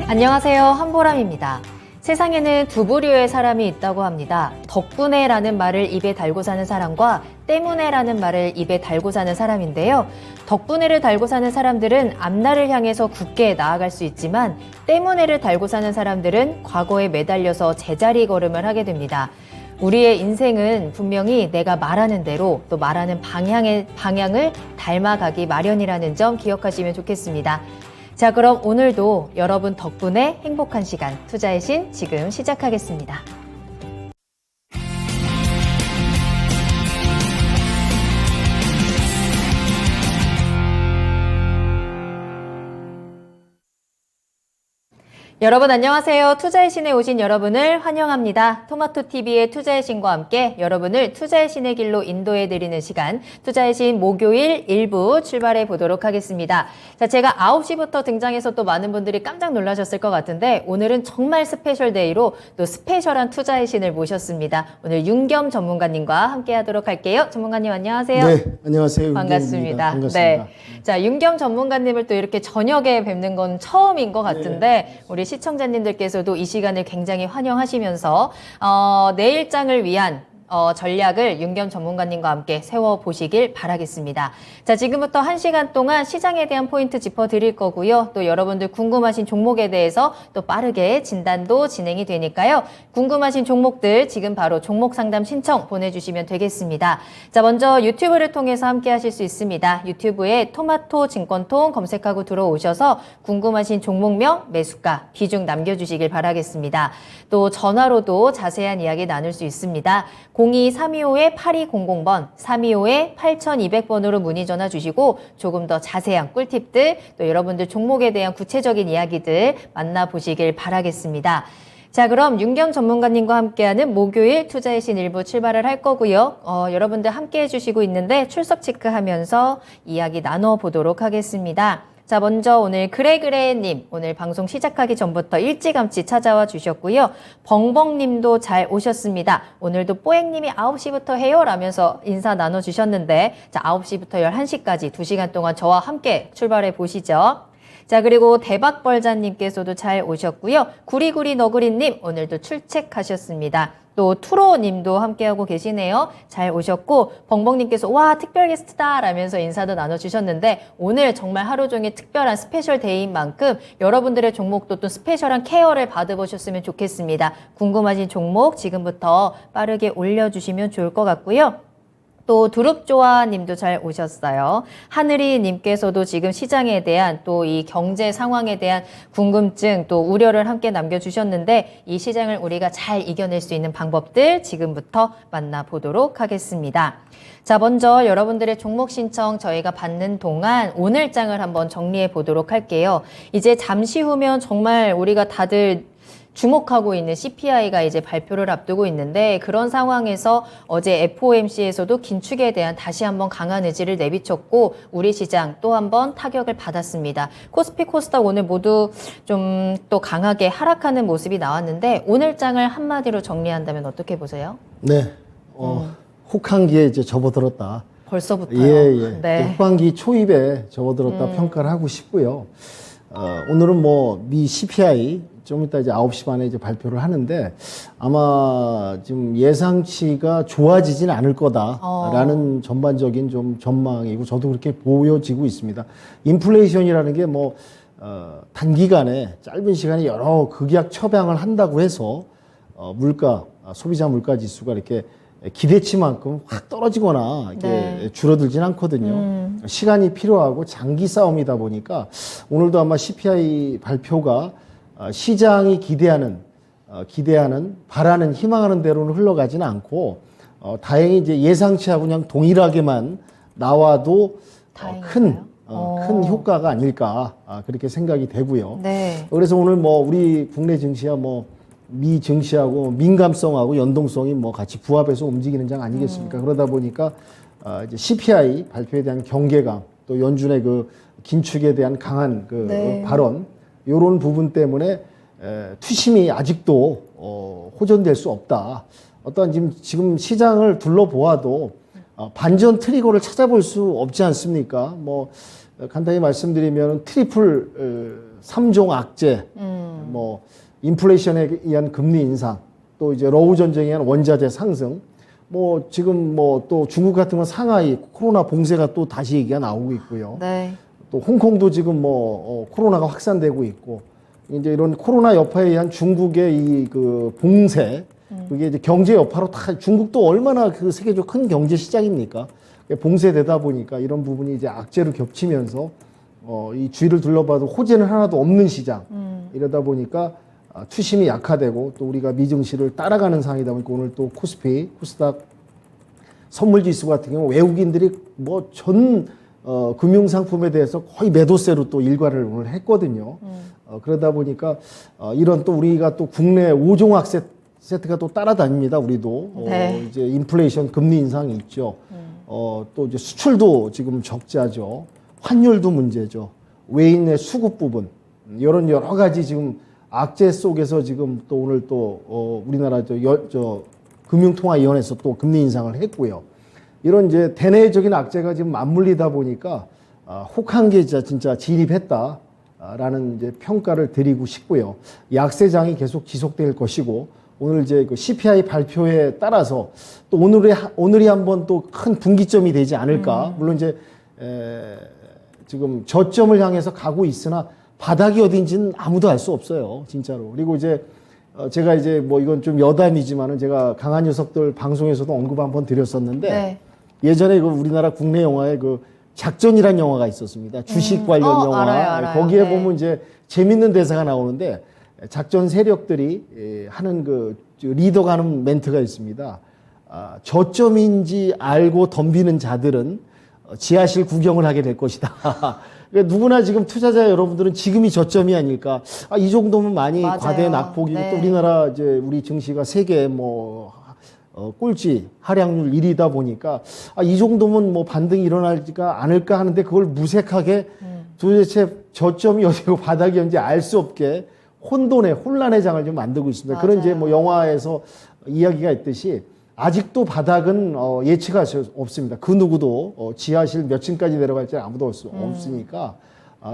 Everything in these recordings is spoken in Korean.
안녕하세요. 한보람입니다. 세상에는 두 부류의 사람이 있다고 합니다. 덕분에라는 말을 입에 달고 사는 사람과 때문에라는 말을 입에 달고 사는 사람인데요. 덕분에를 달고 사는 사람들은 앞날을 향해서 굳게 나아갈 수 있지만 때문에를 달고 사는 사람들은 과거에 매달려서 제자리 걸음을 하게 됩니다. 우리의 인생은 분명히 내가 말하는 대로 또 말하는 방향을 닮아가기 마련이라는 점 기억하시면 좋겠습니다. 자, 그럼 오늘도 여러분 덕분에 행복한 시간 투자의 신 지금 시작하겠습니다. 여러분 안녕하세요. 투자의 신에 오신 여러분을 환영합니다. 토마토TV의 투자의 신과 함께 여러분을 투자의 신의 길로 인도해드리는 시간 투자의 신 목요일 1부 출발해 보도록 하겠습니다. 자, 제가 9시부터 등장해서 또 많은 분들이 깜짝 놀라셨을 것 같은데 오늘은 정말 스페셜 데이로 또 스페셜한 투자의 신을 모셨습니다. 오늘 윤겸 전문가님과 함께 하도록 할게요. 전문가님 안녕하세요. 네, 안녕하세요. 반갑습니다. 반갑습니다. 네. 자, 윤겸 전문가님을 또 이렇게 저녁에 뵙는 건 처음인 것 같은데 우리 시청자님들께서도 이 시간을 굉장히 환영하시면서 내일장을 위한 전략을 윤겸 전문가님과 함께 세워보시길 바라겠습니다. 자, 지금부터 1시간 동안 시장에 대한 포인트 짚어드릴 거고요. 또 여러분들 궁금하신 종목에 대해서 또 빠르게 진단도 진행이 되니까요. 궁금하신 종목들 지금 바로 종목 상담 신청 보내주시면 되겠습니다. 자, 먼저 유튜브를 통해서 함께 하실 수 있습니다. 유튜브에 토마토 증권통 검색하고 들어오셔서 궁금하신 종목명, 매수가, 비중 남겨주시길 바라겠습니다. 또 전화로도 자세한 이야기 나눌 수 있습니다. 02-325-8200번, 325-8200번으로 문의 전화 주시고 조금 더 자세한 꿀팁들, 또 여러분들 종목에 대한 구체적인 이야기들 만나보시길 바라겠습니다. 자, 그럼 윤겸 전문가님과 함께하는 목요일 투자의 신 일부 출발을 할 거고요. 여러분들 함께 해주시고 있는데 출석 체크하면서 이야기 나눠보도록 하겠습니다. 자, 먼저 오늘 그래그래님 오늘 방송 시작하기 전부터 일찌감치 찾아와 주셨고요. 벙벙님도 잘 오셨습니다. 오늘도 뽀앵님이 9시부터 해요 라면서 인사 나눠주셨는데 자, 9시부터 11시까지 2시간 동안 저와 함께 출발해 보시죠. 자, 그리고 대박벌자님께서도 잘 오셨고요. 구리구리 너구리님 오늘도 출첵하셨습니다. 또 투로님도 함께하고 계시네요. 잘 오셨고 벙벙님께서 와 특별 게스트다 라면서 인사도 나눠주셨는데 오늘 정말 하루 종일 특별한 스페셜 데이인 만큼 여러분들의 종목도 또 스페셜한 케어를 받아보셨으면 좋겠습니다. 궁금하신 종목 지금부터 빠르게 올려주시면 좋을 것 같고요. 또 두릅조아님도 잘 오셨어요. 하늘이님께서도 지금 시장에 대한 또 이 경제 상황에 대한 궁금증 또 우려를 함께 남겨주셨는데 이 시장을 우리가 잘 이겨낼 수 있는 방법들 지금부터 만나보도록 하겠습니다. 자, 먼저 여러분들의 종목 신청 저희가 받는 동안 오늘장을 한번 정리해 보도록 할게요. 이제 잠시 후면 정말 우리가 다들 주목하고 있는 CPI가 이제 발표를 앞두고 있는데 그런 상황에서 어제 FOMC에서도 긴축에 대한 다시 한번 강한 의지를 내비쳤고 우리 시장 또 한번 타격을 받았습니다. 코스피 코스닥 오늘 모두 좀 또 강하게 하락하는 모습이 나왔는데 오늘 장을 한마디로 정리한다면 어떻게 보세요? 네, 혹한기에 이제 접어들었다. 벌써부터요? 예. 네. 후반기 초입에 접어들었다 평가를 하고 싶고요. 오늘은 뭐 미 CPI 좀 이따 이제 9시 반에 이제 발표를 하는데 아마 지금 예상치가 좋아지진 않을 거다라는 전반적인 좀 전망이고 저도 그렇게 보여지고 있습니다. 인플레이션이라는 게 뭐 단기간에 짧은 시간에 여러 극약 처방을 한다고 해서 물가 소비자 물가 지수가 이렇게 기대치만큼 확 떨어지거나 이렇게 줄어들진 않거든요. 시간이 필요하고 장기 싸움이다 보니까 오늘도 아마 CPI 발표가 시장이 기대하는, 바라는, 희망하는 대로는 흘러가지는 않고, 다행히 이제 예상치하고 그냥 동일하게만 나와도 큰 효과가 아닐까, 그렇게 생각이 되고요. 네. 그래서 오늘 뭐 우리 국내 증시야 뭐 미 증시하고 민감성하고 연동성이 뭐 같이 부합해서 움직이는 장 아니겠습니까? 그러다 보니까, 이제 CPI 발표에 대한 경계감, 또 연준의 그 긴축에 대한 강한 그 발언, 이런 부분 때문에 투심이 아직도 호전될 수 없다. 어떤 지금 시장을 둘러보아도 반전 트리거를 찾아볼 수 없지 않습니까? 뭐 간단히 말씀드리면 트리플 3종 악재, 뭐 인플레이션에 의한 금리 인상, 또 이제 러우 전쟁에 의한 원자재 상승, 뭐 지금 뭐 또 중국 같은 건 상하이 코로나 봉쇄가 또 다시 얘기가 나오고 있고요. 네. 또 홍콩도 지금 뭐 코로나가 확산되고 있고, 이제 이런 코로나 여파에 의한 중국의 이 그 봉쇄, 그게 이제 경제 여파로 다 중국도 얼마나 그 세계적 큰 경제 시장입니까? 봉쇄되다 보니까 이런 부분이 이제 악재로 겹치면서 이 주위를 둘러봐도 호재는 하나도 없는 시장. 이러다 보니까 투심이 약화되고 또 우리가 미증시를 따라가는 상황이다 보니까 오늘 또 코스피, 코스닥 선물지수 같은 경우 외국인들이 뭐 전 금융상품에 대해서 거의 매도세로 또 일관을 오늘 했거든요. 그러다 보니까 이런 또 우리가 또 국내 5종학 세트가 또 따라다닙니다. 우리도 네. 이제 인플레이션 금리 인상이 있죠. 또 이제 수출도 지금 적자죠. 환율도 문제죠. 외인의 수급 부분 이런 여러 가지 지금 악재 속에서 지금 또 오늘 또 우리나라 금융통화위원회에서 또 금리 인상을 했고요. 이런 이제 대내적인 악재가 지금 맞물리다 보니까 혹한기에 진짜 진입했다라는 이제 평가를 드리고 싶고요. 약세장이 계속 지속될 것이고 오늘 이제 그 CPI 발표에 따라서 또 오늘이 한번 또 큰 분기점이 되지 않을까. 물론 이제 지금 저점을 향해서 가고 있으나 바닥이 어딘지는 아무도 알 수 없어요, 진짜로. 그리고 이제 제가 이제 뭐 이건 좀 여담이지만은 제가 강한 녀석들 방송에서도 언급 한번 드렸었는데 네. 예전에 그 우리나라 국내 영화에 그 작전이란 영화가 있었습니다. 주식 관련 영화. 알아요. 거기에 네. 보면 이제 재밌는 대사가 나오는데 작전 세력들이 하는 그 리더가 하는 멘트가 있습니다. 저점인지 알고 덤비는 자들은 지하실 구경을 하게 될 것이다. 그러니까 누구나 지금 투자자 여러분들은 지금이 저점이 아닐까. 이 정도면 많이 맞아요. 과대 낙폭이고 네. 또 우리나라 이제 우리 증시가 세계 뭐 꼴찌 하락률 1위다 보니까 이 정도면 뭐 반등이 일어나지가 않을까 하는데 그걸 무색하게 도대체 저점이 어디고 바닥이 언제 알 수 없게 혼란의 장을 좀 만들고 있습니다. 맞아요. 그런 이제 뭐 영화에서 이야기가 있듯이 아직도 바닥은 예측할 수 없습니다. 그 누구도 지하실 몇 층까지 내려갈지 아무도 없으니까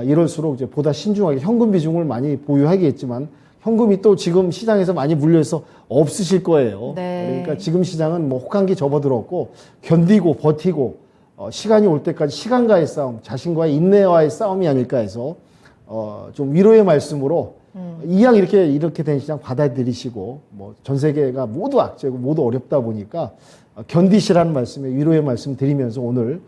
이럴수록 이제 보다 신중하게 현금 비중을 많이 보유하겠지만 현금이 또 지금 시장에서 많이 물려서 없으실 거예요. 네. 그러니까 지금 시장은 뭐 혹한기 접어들었고 견디고 버티고 시간이 올 때까지 시간과의 싸움, 자신과의 인내와의 싸움이 아닐까 해서 좀 위로의 말씀으로 이왕 이렇게 된 시장 받아들이시고 뭐 전 세계가 모두 악재고 모두 어렵다 보니까 견디시라는 말씀에 위로의 말씀 드리면서 오늘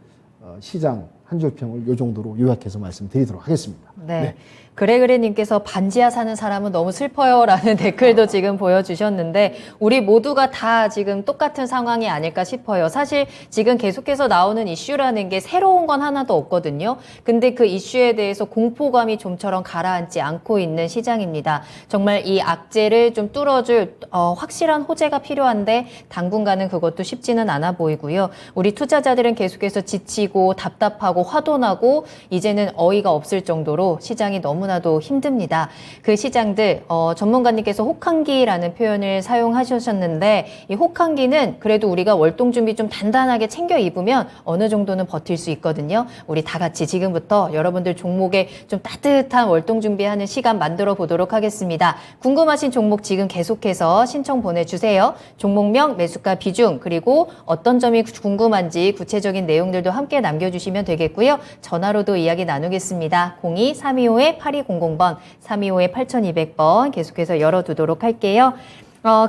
시장 한 줄평을 요 정도로 요약해서 말씀드리도록 하겠습니다. 네. 그래님께서 반지하 사는 사람은 너무 슬퍼요라는 댓글도 지금 보여주셨는데 우리 모두가 다 지금 똑같은 상황이 아닐까 싶어요. 사실 지금 계속해서 나오는 이슈라는 게 새로운 건 하나도 없거든요. 근데 그 이슈에 대해서 공포감이 좀처럼 가라앉지 않고 있는 시장입니다. 정말 이 악재를 좀 뚫어줄 확실한 호재가 필요한데 당분간은 그것도 쉽지는 않아 보이고요. 우리 투자자들은 계속해서 지치고 답답하고 화도 나고 이제는 어이가 없을 정도로 시장이 너무나도 힘듭니다. 그 시장들 전문가님께서 혹한기라는 표현을 사용하셨는데 이 혹한기는 그래도 우리가 월동 준비 좀 단단하게 챙겨 입으면 어느 정도는 버틸 수 있거든요. 우리 다 같이 지금부터 여러분들 종목에 좀 따뜻한 월동 준비하는 시간 만들어 보도록 하겠습니다. 궁금하신 종목 지금 계속해서 신청 보내주세요. 종목명, 매수가 비중, 그리고 어떤 점이 궁금한지 구체적인 내용들도 함께 남겨주시면 되겠고요. 전화로도 이야기 나누겠습니다. 02-325-8200번, 325-8200번 계속해서 열어두도록 할게요.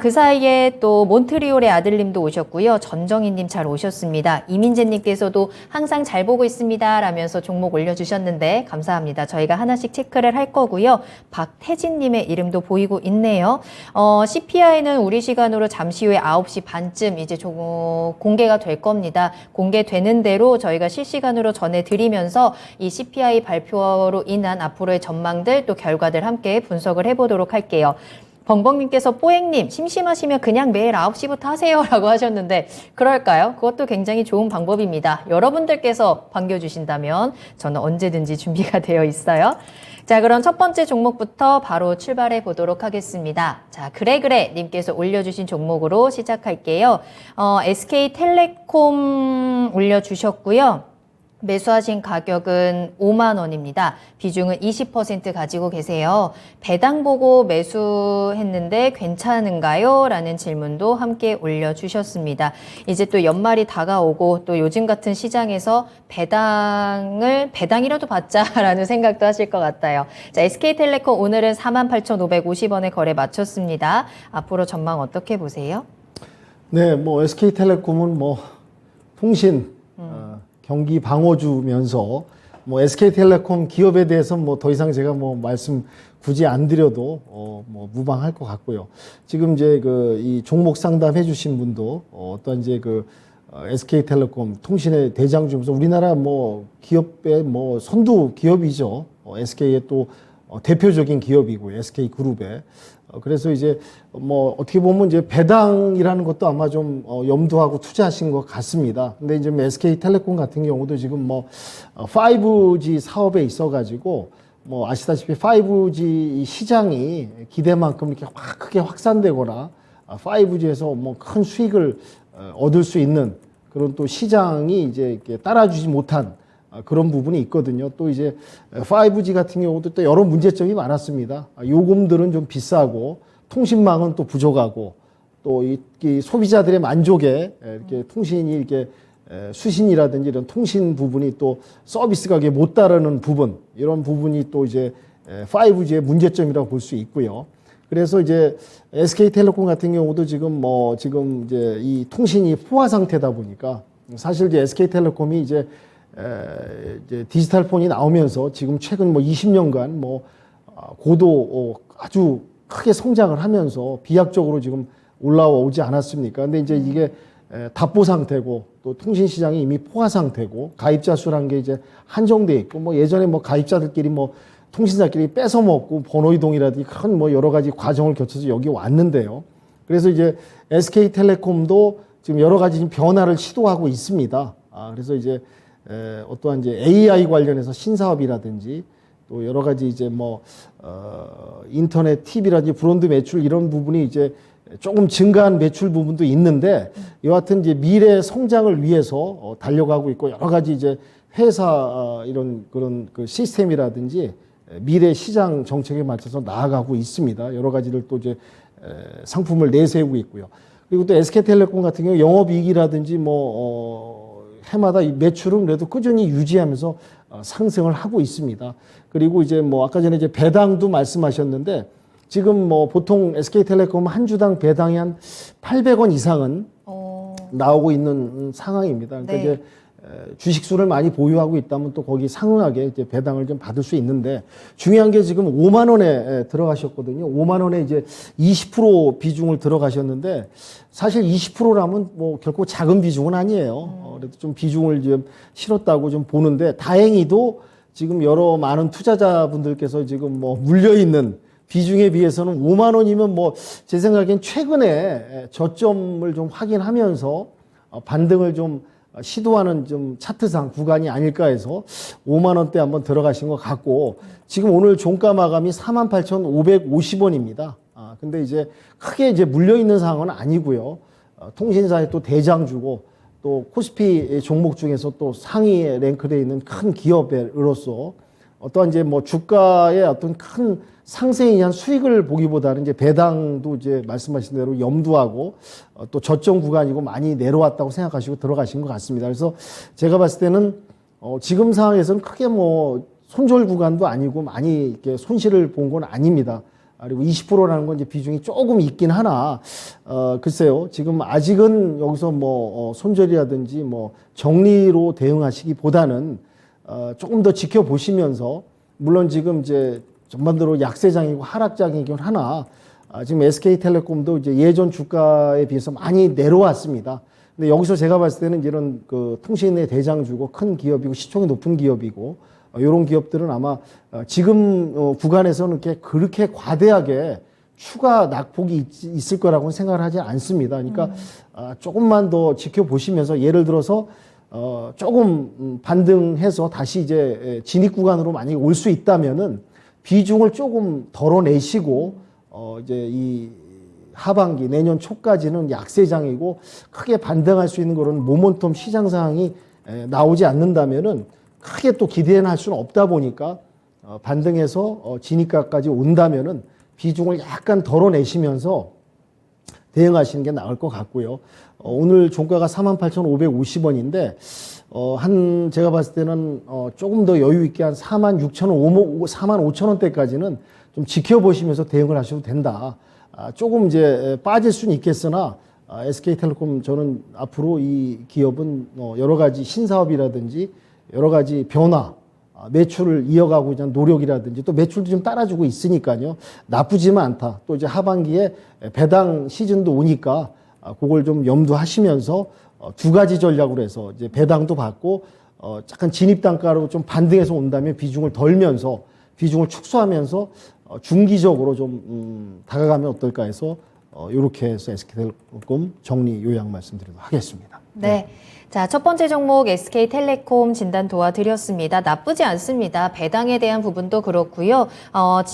그 사이에 또 몬트리올의 아들님도 오셨고요. 전정희님 잘 오셨습니다. 이민재님께서도 항상 잘 보고 있습니다 라면서 종목 올려주셨는데 감사합니다. 저희가 하나씩 체크를 할 거고요. 박태진님의 이름도 보이고 있네요. CPI는 우리 시간으로 잠시 후에 9시 반쯤 이제 공개가 될 겁니다. 공개되는 대로 저희가 실시간으로 전해드리면서 이 CPI 발표로 인한 앞으로의 전망들 또 결과들 함께 분석을 해보도록 할게요. 벙벙님께서 뽀앵님 심심하시면 그냥 매일 9시부터 하세요 라고 하셨는데 그럴까요? 그것도 굉장히 좋은 방법입니다. 여러분들께서 반겨주신다면 저는 언제든지 준비가 되어 있어요. 자, 그럼 첫 번째 종목부터 바로 출발해 보도록 하겠습니다. 자, 그래님께서 올려주신 종목으로 시작할게요. SK텔레콤 올려주셨고요. 매수하신 가격은 5만 원입니다. 비중은 20% 가지고 계세요. 배당 보고 매수했는데 괜찮은가요? 라는 질문도 함께 올려주셨습니다. 이제 또 연말이 다가오고 또 요즘 같은 시장에서 배당이라도 받자라는 생각도 하실 것 같아요. 자, SK텔레콤 오늘은 48,550원에 거래 마쳤습니다. 앞으로 전망 어떻게 보세요? 네, 뭐 SK텔레콤은 뭐 통신 경기 방어주면서 뭐 SK텔레콤 기업에 대해서 뭐 더 이상 제가 뭐 말씀 굳이 안 드려도 뭐 무방할 것 같고요. 지금 이제 그 이 종목 상담해 주신 분도 어떤 이제 그 SK텔레콤 통신의 대장주면서 우리나라 뭐 기업의 뭐 선두 기업이죠. SK의 또 대표적인 기업이고 SK그룹의 그래서 이제 뭐 어떻게 보면 이제 배당이라는 것도 아마 좀 염두하고 투자하신 것 같습니다. 근데 이제 SK텔레콤 같은 경우도 지금 뭐 5G 사업에 있어가지고 뭐 아시다시피 5G 시장이 기대만큼 이렇게 크게 확산되거나 5G에서 뭐 큰 수익을 얻을 수 있는 그런 또 시장이 이제 이렇게 따라주지 못한 그런 부분이 있거든요. 또 이제 5G 같은 경우도 또 여러 문제점이 많았습니다. 요금들은 좀 비싸고 통신망은 또 부족하고 또 이 소비자들의 만족에 이렇게 통신이 이렇게 수신이라든지 이런 통신 부분이 또 서비스 가격에 못 따르는 부분 이런 부분이 또 이제 5G의 문제점이라고 볼 수 있고요. 그래서 이제 SK텔레콤 같은 경우도 지금 지금 이 통신이 포화 상태다 보니까 사실 이제 SK텔레콤이 이제 디지털 폰이 나오면서 지금 최근 20년간 고도 아주 크게 성장을 하면서 비약적으로 지금 올라오지 않았습니까? 근데 이제 이게 답보 상태고 또 통신 시장이 이미 포화 상태고 가입자 수라는 게 이제 한정돼 있고 예전에 가입자들끼리 통신사끼리 뺏어 먹고 번호 이동이라든지 큰 여러 가지 과정을 거쳐서 여기 왔는데요. 그래서 이제 SK텔레콤도 지금 여러 가지 변화를 시도하고 있습니다. 그래서 이제 어떠한 이제 AI 관련해서 신사업이라든지 또 여러 가지 이제 인터넷 TV라든지 브론드 매출 이런 부분이 이제 조금 증가한 매출 부분도 있는데 여하튼 이제 미래 성장을 위해서 달려가고 있고 여러 가지 이제 회사 이런 그런 그 시스템이라든지 미래 시장 정책에 맞춰서 나아가고 있습니다. 여러 가지를 또 이제 상품을 내세우고 있고요. 그리고 또 SK텔레콤 같은 경우 영업이익이라든지 해마다 이 매출은 그래도 꾸준히 유지하면서 상승을 하고 있습니다. 그리고 이제 아까 전에 이제 배당도 말씀하셨는데 지금 보통 SK텔레콤 한 주당 배당이 한 800원 이상은 나오고 있는 상황입니다. 그러니까 네. 이제 주식수를 많이 보유하고 있다면 또 거기 상응하게 이제 배당을 좀 받을 수 있는데 중요한 게 지금 5만 원에 들어가셨거든요. 5만 원에 이제 20% 비중을 들어가셨는데 사실 20%라면 결코 작은 비중은 아니에요. 그래도 좀 비중을 좀 실었다고 좀 보는데 다행히도 지금 여러 많은 투자자분들께서 지금 물려 있는 비중에 비해서는 5만 원이면 제 생각엔 최근에 저점을 좀 확인하면서 반등을 좀 시도하는 좀 차트상 구간이 아닐까 해서 5만 원대 한번 들어가신 것 같고 지금 오늘 종가 마감이 48,550원입니다. 근데 이제 크게 이제 물려 있는 상황은 아니고요. 통신사의 또 대장주고 또 코스피 종목 중에서 또 상위에 랭크되어 있는 큰 기업으로서 어떠한 이제 주가의 어떤 큰 상승에 의한 수익을 보기보다는 이제 배당도 이제 말씀하신 대로 염두하고 또 저점 구간이고 많이 내려왔다고 생각하시고 들어가신 것 같습니다. 그래서 제가 봤을 때는 지금 상황에서는 크게 손절 구간도 아니고 많이 이렇게 손실을 본 건 아닙니다. 그리고 20%라는 건 이제 비중이 조금 있긴 하나, 글쎄요. 지금 아직은 여기서 손절이라든지 정리로 대응하시기보다는 조금 더 지켜보시면서 물론 지금 이제 전반적으로 약세장이고 하락장이긴 하나 지금 SK텔레콤도 이제 예전 주가에 비해서 많이 내려왔습니다. 근데 여기서 제가 봤을 때는 이런 그 통신의 대장주고 큰 기업이고 시총이 높은 기업이고 이런 기업들은 아마 지금 구간에서는 그렇게 과대하게 추가 낙폭이 있을 거라고는 생각을 하지 않습니다. 그러니까 조금만 더 지켜보시면서 예를 들어서 조금 반등해서 다시 이제 진입 구간으로 만약에 올 수 있다면은 비중을 조금 덜어내시고 이제 이 하반기 내년 초까지는 약세장이고 크게 반등할 수 있는 그런 모멘텀 시장 상황이 나오지 않는다면은 크게 또 기대는 할 수는 없다 보니까 반등해서 진입가까지 온다면은 비중을 약간 덜어내시면서 대응하시는 게 나을 것 같고요. 오늘 종가가 48,550원인데 제가 봤을 때는 조금 더 여유 있게 한 46,000원, 45,000원대까지는 좀 지켜보시면서 대응을 하셔도 된다. 조금 이제 빠질 수는 있겠으나 SK텔레콤 저는 앞으로 이 기업은 여러 가지 신사업이라든지 여러 가지 변화, 매출을 이어가고 있는 노력이라든지 또 매출도 좀 따라주고 있으니까요. 나쁘지만 않다. 또 이제 하반기에 배당 시즌도 오니까 그걸 좀 염두하시면서 두 가지 전략으로 해서 이제 배당도 받고 약간 진입 단가로 좀 반등해서 온다면 비중을 덜면서 비중을 축소하면서 중기적으로 좀 다가가면 어떨까 해서 이렇게 해서 SK텔레콤 정리 요약 말씀드리도록 하겠습니다. 네. 자, 첫 번째 종목 SK텔레콤 진단 도와드렸습니다. 나쁘지 않습니다. 배당에 대한 부분도 그렇고요.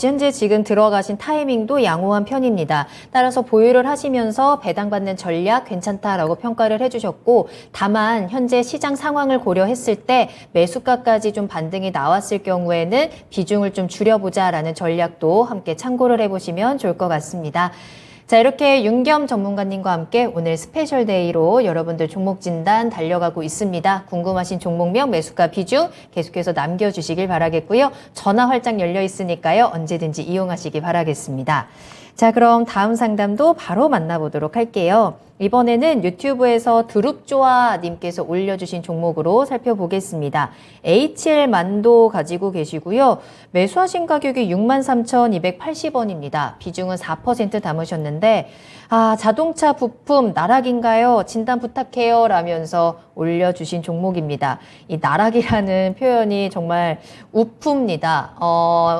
현재 지금 들어가신 타이밍도 양호한 편입니다. 따라서 보유를 하시면서 배당받는 전략 괜찮다라고 평가를 해주셨고, 다만 현재 시장 상황을 고려했을 때 매수가까지 좀 반등이 나왔을 경우에는 비중을 좀 줄여보자라는 전략도 함께 참고를 해보시면 좋을 것 같습니다. 자, 이렇게 윤겸 전문가님과 함께 오늘 스페셜 데이로 여러분들 종목 진단 달려가고 있습니다. 궁금하신 종목명, 매수가 비중 계속해서 남겨주시길 바라겠고요. 전화 활짝 열려 있으니까요. 언제든지 이용하시기 바라겠습니다. 자, 그럼 다음 상담도 바로 만나보도록 할게요. 이번에는 유튜브에서 드룹조아님께서 올려주신 종목으로 살펴보겠습니다. HL만도 가지고 계시고요. 매수하신 가격이 63,280원입니다. 비중은 4% 담으셨는데 자동차 부품 나락인가요? 진단 부탁해요 라면서 올려주신 종목입니다. 이 나락이라는 표현이 정말 우프입니다.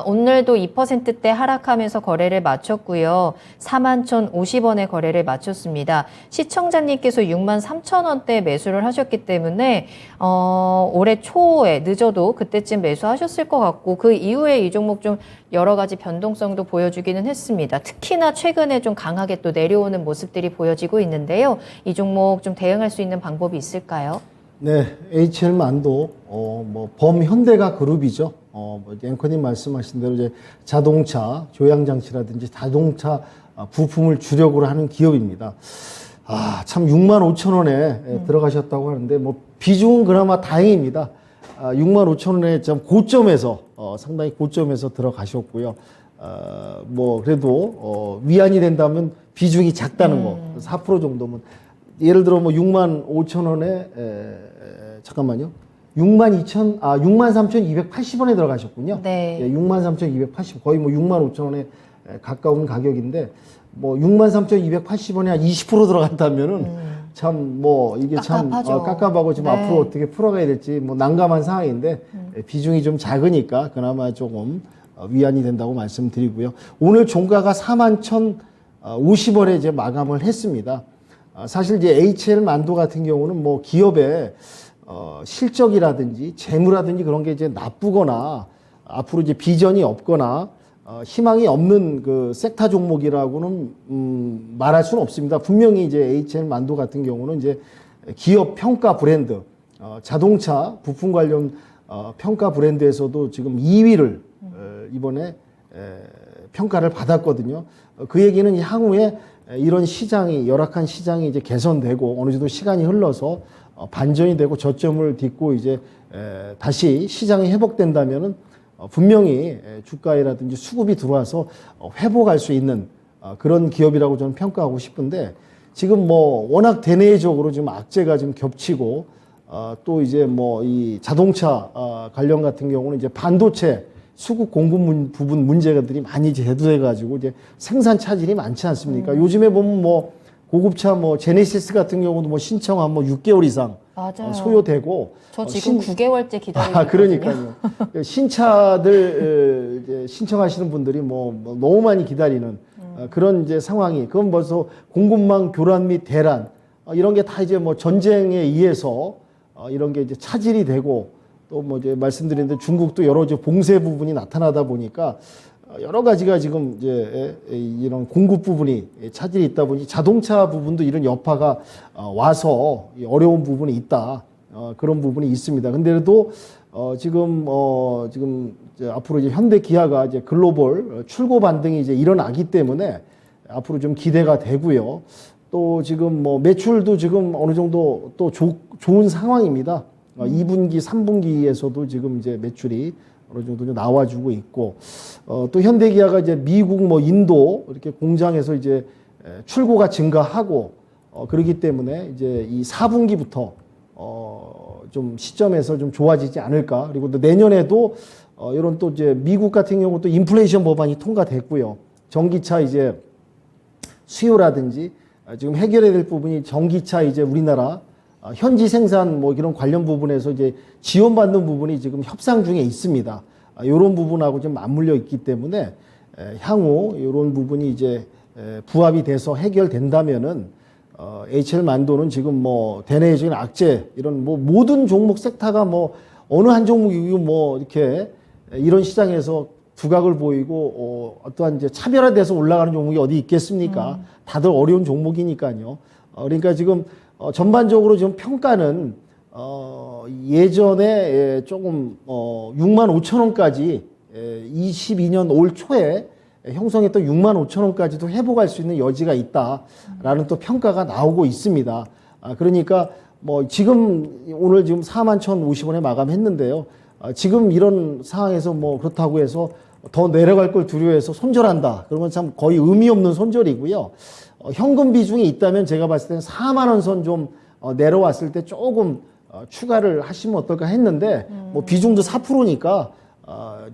오늘도 2%대 하락하면서 거래를 마쳤고요. 41,050원에 거래를 마쳤습니다. 시청자님께서 63,000원대 매수를 하셨기 때문에 올해 초에 늦어도 그때쯤 매수하셨을 것 같고, 그 이후에 이 종목 좀 여러 가지 변동성도 보여주기는 했습니다. 특히나 최근에 좀 강하게 또 내려오는 모습들이 보여지고 있는데요. 이 종목 좀 대응할 수 있는 방법이 있을까요? 네, HL만도 범현대가 그룹이죠. 앵커님 말씀하신 대로 이제 자동차 조향 장치라든지 자동차 부품을 주력으로 하는 기업입니다. 참 65,000원에 들어가셨다고 하는데 비중은 그나마 다행입니다. 65,000원에 좀 고점에서 상당히 고점에서 들어가셨고요. 그래도 위안이 된다면 비중이 작다는 거. 4% 정도면 예를 들어 65,000원에 잠깐만요. 63,280원에 들어가셨군요. 네. 63,280 거의 65,000원에 가까운 가격인데 63,280원에 한 20% 들어갔다면은 참 이게 깝깝하죠. 참 깝깝하고 지금 네. 앞으로 어떻게 풀어가야 될지 난감한 상황인데 비중이 좀 작으니까 그나마 조금 위안이 된다고 말씀드리고요. 오늘 종가가 41,050원에 이제 마감을 했습니다. 사실 이제 HL 만도 같은 경우는 기업의 실적이라든지 재무라든지 그런 게 이제 나쁘거나 앞으로 이제 비전이 없거나 희망이 없는 그 섹터 종목이라고는 말할 수는 없습니다. 분명히 이제 HL 만도 같은 경우는 이제 기업 평가 브랜드, 자동차 부품 관련 평가 브랜드에서도 지금 2위를 이번에 평가를 받았거든요. 그 얘기는 향후에 이런 시장이 열악한 시장이 이제 개선되고 어느 정도 시간이 흘러서 반전이 되고 저점을 딛고 이제 다시 시장이 회복된다면은 분명히 주가라든지 수급이 들어와서 회복할 수 있는 그런 기업이라고 저는 평가하고 싶은데 지금 워낙 대내적으로 지금 악재가 좀 겹치고 또 이제 이 자동차 관련 같은 경우는 이제 반도체 수급 공급 부분 문제들이 많이 제도돼 가지고 이제 생산 차질이 많지 않습니까? 요즘에 보면 고급차 제네시스 같은 경우도 신청한 6개월 이상 맞아요. 소요되고 저 지금 9개월째 기다리고 있거든요. 그러니까요. 신차들 이제 신청하시는 분들이 너무 많이 기다리는 그런 이제 상황이 그건 벌써 공급망 교란 및 대란 이런 게 다 이제 전쟁에 의해서 이런 게 이제 차질이 되고 또 이제 말씀드린 대로 중국도 여러 이제 봉쇄 부분이 나타나다 보니까 여러 가지가 지금 이제 이런 공급 부분이 차질이 있다 보니 자동차 부분도 이런 여파가 와서 어려운 부분이 있다. 그런 부분이 있습니다. 근데도 지금 이제 앞으로 이제 현대 기아가 이제 글로벌 출고 반등이 이제 일어나기 때문에 앞으로 좀 기대가 되고요. 또 지금 뭐 매출도 지금 어느 정도 또 좋은 상황입니다. 2분기, 3분기에서도 지금 이제 매출이 어느 정도 나와주고 있고, 또 현대기아가 이제 미국 뭐 인도 이렇게 공장에서 이제 출고가 증가하고, 그렇기 때문에 이제 이 4분기부터 좀 시점에서 좀 좋아지지 않을까. 그리고 또 내년에도 이런 또 이제 미국 같은 경우 또 인플레이션 법안이 통과됐고요. 전기차 이제 수요라든지 지금 해결해야 될 부분이 전기차 이제 우리나라 현지 생산 뭐 이런 관련 부분에서 이제 지원받는 부분이 지금 협상 중에 있습니다. 이런 부분하고 좀 맞물려 있기 때문에 향후 이런 부분이 이제 부합이 돼서 해결된다면은 HL 만도는 지금 뭐 대내적인 악재 이런 뭐 모든 종목 섹터가 뭐 어느 한 종목이고 뭐 이렇게 이런 시장에서 두각을 보이고 어떠한 이제 차별화돼서 올라가는 종목이 어디 있겠습니까? 다들 어려운 종목이니까요. 그러니까 지금 전반적으로 지금 평가는 예전에 조금 6만 5천 원까지 22년 올 초에 형성했던 6만 5천 원까지도 회복할 수 있는 여지가 있다라는 또 평가가 나오고 있습니다. 그러니까 뭐 지금 오늘 지금 4만 1,050원에 마감했는데요. 지금 이런 상황에서 뭐 그렇다고 해서 더 내려갈 걸 두려워해서 손절한다. 그러면 참 거의 의미 없는 손절이고요. 현금 비중이 있다면 제가 봤을 때는 4만 원 선 좀 내려왔을 때 조금 추가를 하시면 어떨까 했는데 뭐 비중도 4%니까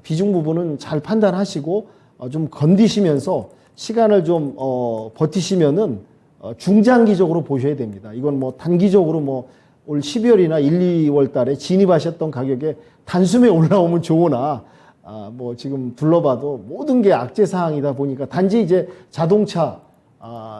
비중 부분은 잘 판단하시고 좀 건디시면서 시간을 좀 버티시면은 중장기적으로 보셔야 됩니다. 이건 뭐 단기적으로 뭐 올 12월이나 1, 2월 달에 진입하셨던 가격에 단숨에 올라오면 좋으나 뭐 지금 둘러봐도 모든 게 악재 사항이다 보니까 단지 이제 자동차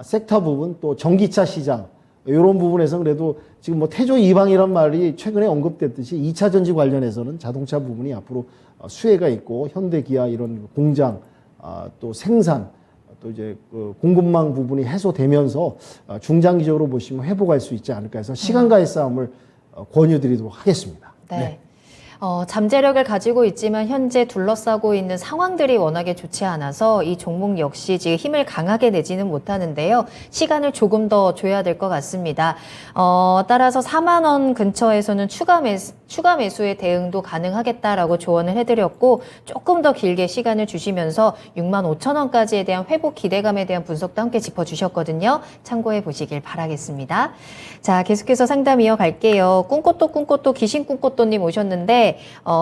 섹터 부분 또 전기차 시장 이런 부분에서 그래도 지금 뭐 태조 이방이란 말이 최근에 언급됐듯이 2차 전지 관련해서는 자동차 부분이 앞으로 수혜가 있고 현대 기아 이런 공장 또 생산 또 이제 그 공급망 부분이 해소되면서 중장기적으로 보시면 회복할 수 있지 않을까 해서 시간과의 싸움을 권유드리도록 하겠습니다. 네. 잠재력을 가지고 있지만 현재 둘러싸고 있는 상황들이 워낙에 좋지 않아서 이 종목 역시 지금 힘을 강하게 내지는 못하는데요. 시간을 조금 더 줘야 될 것 같습니다. 따라서 4만 원 근처에서는 추가 매수의 대응도 가능하겠다라고 조언을 해드렸고 조금 더 길게 시간을 주시면서 6만 5천 원까지에 대한 회복 기대감에 대한 분석도 함께 짚어주셨거든요. 참고해 보시길 바라겠습니다. 자, 계속해서 상담 이어갈게요. 꿈꽃도 귀신 꿈꽃도님 오셨는데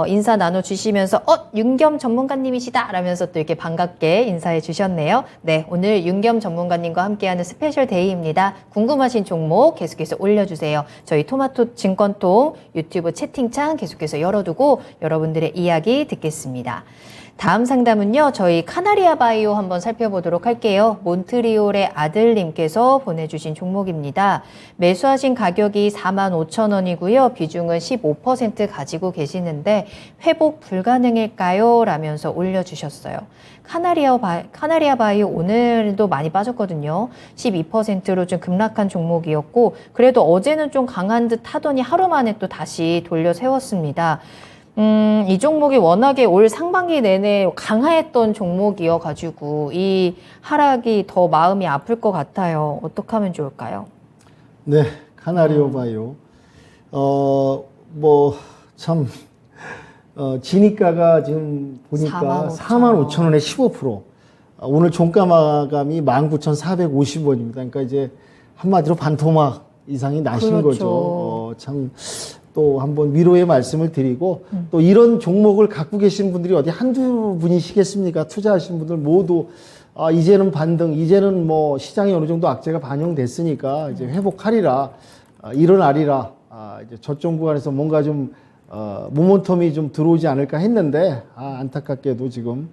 인사 나눠주시면서 윤겸 전문가님이시다 라면서 또 이렇게 반갑게 인사해 주셨네요. 네, 오늘 윤겸 전문가님과 함께하는 스페셜 데이입니다. 궁금하신 종목 계속해서 올려주세요. 저희 토마토 증권통 유튜브 채팅창 계속해서 열어두고 여러분들의 이야기 듣겠습니다. 다음 상담은요, 저희 카나리아 바이오 한번 살펴보도록 할게요. 몬트리올의 아들님께서 보내주신 종목입니다. 매수하신 가격이 45,000원이고요. 비중은 15% 가지고 계시는데 회복 불가능일까요? 라면서 올려주셨어요. 카나리아 바이오 오늘도 많이 빠졌거든요. 12%로 좀 급락한 종목이었고, 그래도 어제는 좀 강한 듯 하더니 하루 만에 또 다시 돌려 세웠습니다. 이 종목이 워낙에 올 상반기 내내 강화했던 종목이어가지고 이 하락이 더 마음이 아플 것 같아요. 어떻게 하면 좋을까요? 네, 카나리오 바이오. 뭐, 참, 진입가가 지금 보니까 45,000원에 15%. 오늘 종가 마감이 19,450원입니다. 그러니까 이제 한마디로 반토막 이상이 나신 그렇죠. 거죠. 참, 또 한번 위로의 말씀을 드리고 또 이런 종목을 갖고 계신 분들이 어디 한두 분이시겠습니까? 투자하신 분들 모두 이제는 반등, 이제는 뭐 시장에 어느 정도 악재가 반영됐으니까 이제 회복하리라, 일어나리라, 이제 저점 구간에서 뭔가 좀 모멘텀이 좀 들어오지 않을까 했는데 안타깝게도 지금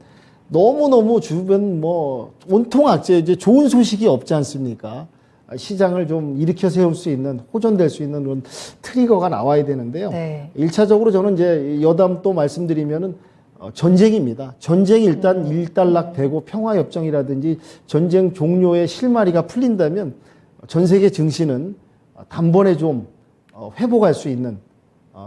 너무너무 주변 뭐 온통 악재, 이제 좋은 소식이 없지 않습니까? 시장을 좀 일으켜 세울 수 있는, 호전될 수 있는 그런 트리거가 나와야 되는데요. 네. 1차적으로 저는 이제 여담 또 말씀드리면은 전쟁입니다. 전쟁이 일단 일단락되고 평화협정이라든지 전쟁 종료의 실마리가 풀린다면 전 세계 증시는 단번에 좀 회복할 수 있는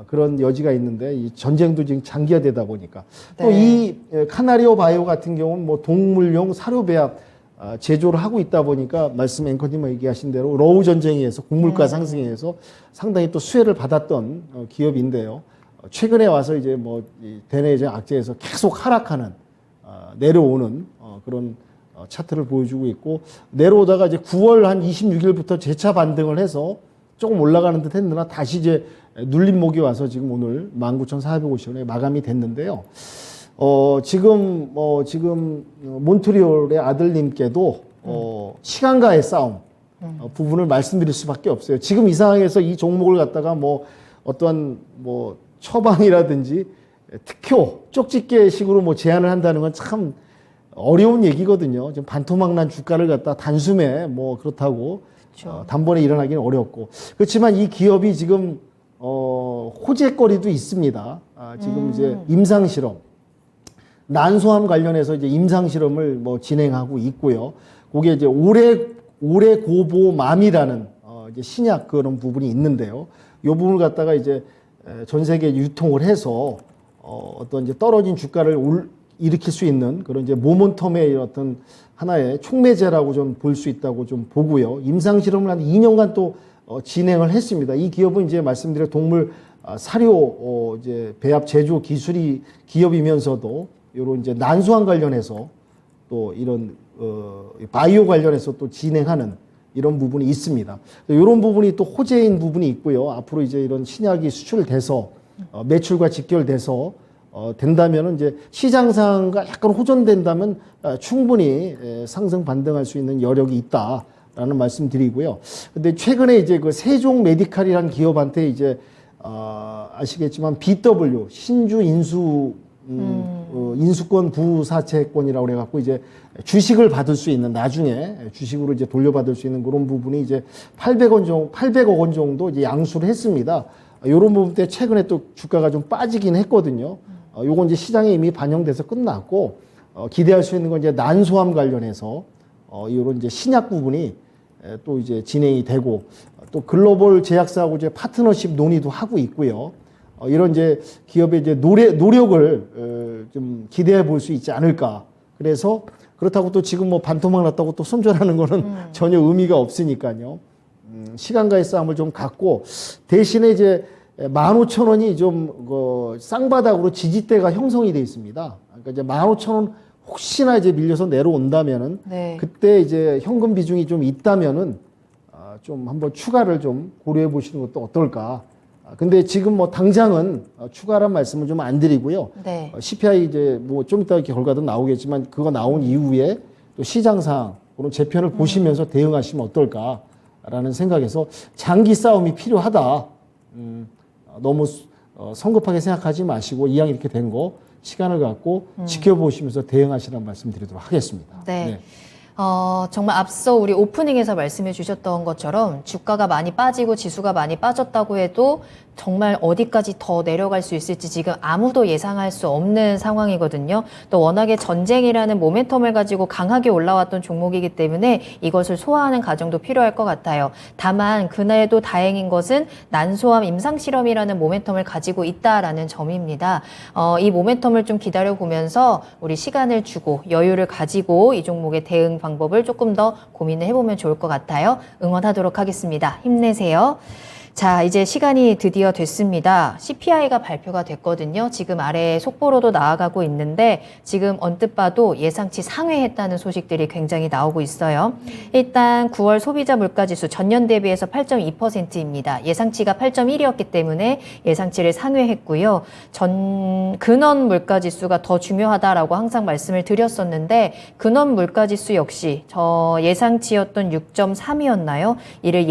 그런 여지가 있는데 이 전쟁도 지금 장기화되다 보니까 네. 또 이 카나리오 바이오 같은 경우는 뭐 동물용 사료 배합 제조를 하고 있다 보니까 말씀 앵커님 얘기하신 대로 러우 전쟁에 의해서 곡물가 상승에 의해서 상당히 또 수혜를 받았던 기업인데요. 최근에 와서 이제 뭐 대내적 악재에서 계속 하락하는 내려오는 그런 차트를 보여주고 있고 내려오다가 이제 9월 한 26일부터 재차 반등을 해서 조금 올라가는 듯 했으나 다시 이제 눌림목이 와서 지금 오늘 19,450원에 마감이 됐는데요. 지금 몬트리올의 아들님께도 시간과의 싸움 부분을 말씀드릴 수밖에 없어요. 지금 이 상황에서 이 종목을 갖다가 뭐 어떠한 뭐 처방이라든지 특효, 쪽집게식으로 뭐 제안을 한다는 건 참 어려운 얘기거든요. 지금 반토막난 주가를 갖다 단숨에 뭐 그렇다고 그렇죠. 단번에 일어나기는 어렵고 그렇지만 이 기업이 지금 호재거리도 있습니다. 지금 이제 임상 실험, 난소암 관련해서 이제 임상 실험을 뭐 진행하고 있고요. 그게 이제 오래 고보맘이라는 이제 신약 그런 부분이 있는데요. 이 부분을 갖다가 이제 전 세계에 유통을 해서 어떤 이제 떨어진 주가를 일으킬 수 있는 그런 이제 모멘텀의 어떤 하나의 촉매제라고 좀 볼 수 있다고 좀 보고요. 임상 실험을 한 2년간 또 진행을 했습니다. 이 기업은 이제 말씀드린 동물 사료 이제 배합 제조 기술이 기업이면서도 요런 이제 난소암 관련해서 또 이런 바이오 관련해서 또 진행하는 이런 부분이 있습니다. 이런 부분이 또 호재인 부분이 있고요. 앞으로 이제 이런 신약이 수출돼서 매출과 직결돼서 된다면은 이제 시장상과 약간 호전된다면 충분히 상승 반등할 수 있는 여력이 있다라는 말씀드리고요. 근데 최근에 이제 그 세종 메디칼이라는 기업한테 이제 아시겠지만 BW 신주 인수권 부사채권이라고 그래갖고 이제 주식을 받을 수 있는 나중에 주식으로 이제 돌려받을 수 있는 그런 부분이 이제 800억 원 정도 이제 양수를 했습니다. 요런 부분 때 최근에 또 주가가 좀 빠지긴 했거든요. 요건 이제 시장에 이미 반영돼서 끝났고 기대할 수 있는 건 이제 난소암 관련해서 요런 이제 신약 부분이 또 이제 진행이 되고 또 글로벌 제약사하고 이제 파트너십 논의도 하고 있고요. 이런 이제 기업의 이제 노력을 좀 기대해 볼 수 있지 않을까. 그래서 그렇다고 또 지금 뭐 반토막 났다고 또 손절하는 거는 전혀 의미가 없으니까요. 시간과의 싸움을 좀 갖고 대신에 이제 15,000원이 좀 쌍바닥으로 지지대가 형성이 돼 있습니다. 그러니까 이제 15,000원 혹시나 이제 밀려서 내려온다면은 네. 그때 이제 현금 비중이 좀 있다면은 좀 한번 추가를 좀 고려해 보시는 것도 어떨까. 근데 지금 뭐 당장은 추가란 말씀을 좀 안 드리고요. 네. CPI 이제 뭐 좀 이따 이렇게 결과도 나오겠지만 그거 나온 이후에 또 시장상 그런 재편을 보시면서 대응하시면 어떨까라는 생각에서 장기 싸움이 필요하다. 너무 성급하게 생각하지 마시고 이왕 이렇게 된 거 시간을 갖고 지켜보시면서 대응하시라는 말씀 드리도록 하겠습니다. 네. 정말 앞서 우리 오프닝에서 말씀해 주셨던 것처럼 주가가 많이 빠지고 지수가 많이 빠졌다고 해도 정말 어디까지 더 내려갈 수 있을지 지금 아무도 예상할 수 없는 상황이거든요. 또 워낙에 전쟁이라는 모멘텀을 가지고 강하게 올라왔던 종목이기 때문에 이것을 소화하는 과정도 필요할 것 같아요. 다만 그날도 다행인 것은 난소암 임상실험이라는 모멘텀을 가지고 있다라는 점입니다. 이 모멘텀을 좀 기다려보면서 우리 시간을 주고 여유를 가지고 이 종목의 대응 방법을 조금 더 고민을 해보면 좋을 것 같아요. 응원하도록 하겠습니다. 힘내세요. 자, 이제 시간이 드디어 됐습니다. CPI가 발표가 됐거든요. 지금 아래에 속보로도 나아가고 있는데 지금 언뜻 봐도 예상치 상회했다는 소식들이 굉장히 나오고 있어요. 일단 9월 소비자 물가지수 전년 대비해서 8.2%입니다. 예상치가 8.1이었기 때문에 예상치를 상회했고요. 근원 물가지수가 더 중요하다라고 항상 말씀을 드렸었는데 근원 물가지수 역시 예상치였던 6.3이었나요? 이를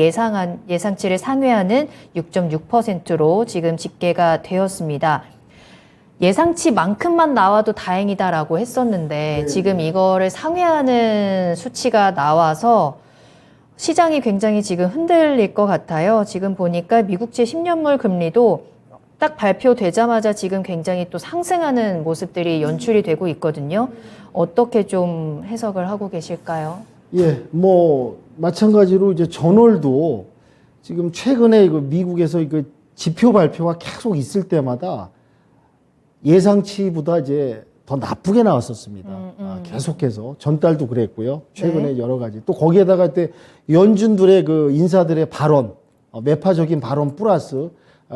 예상치를 상회하는 6.6%로 지금 집계가 되었습니다. 예상치만큼만 나와도 다행이다라고 했었는데 지금 이거를 상회하는 수치가 나와서 시장이 굉장히 지금 흔들릴 것 같아요. 지금 보니까 미국채 10년물 금리도 딱 발표되자마자 지금 굉장히 또 상승하는 모습들이 연출이 되고 있거든요. 어떻게 좀 해석을 하고 계실까요? 예, 뭐 마찬가지로 이제 전월도 지금 최근에 미국에서 지표 발표가 계속 있을 때마다 예상치보다 이제 더 나쁘게 나왔었습니다. 계속해서 전달도 그랬고요. 최근에 네. 여러 가지 또 거기에다가 때 연준들의 그 인사들의 발언, 매파적인 발언 플러스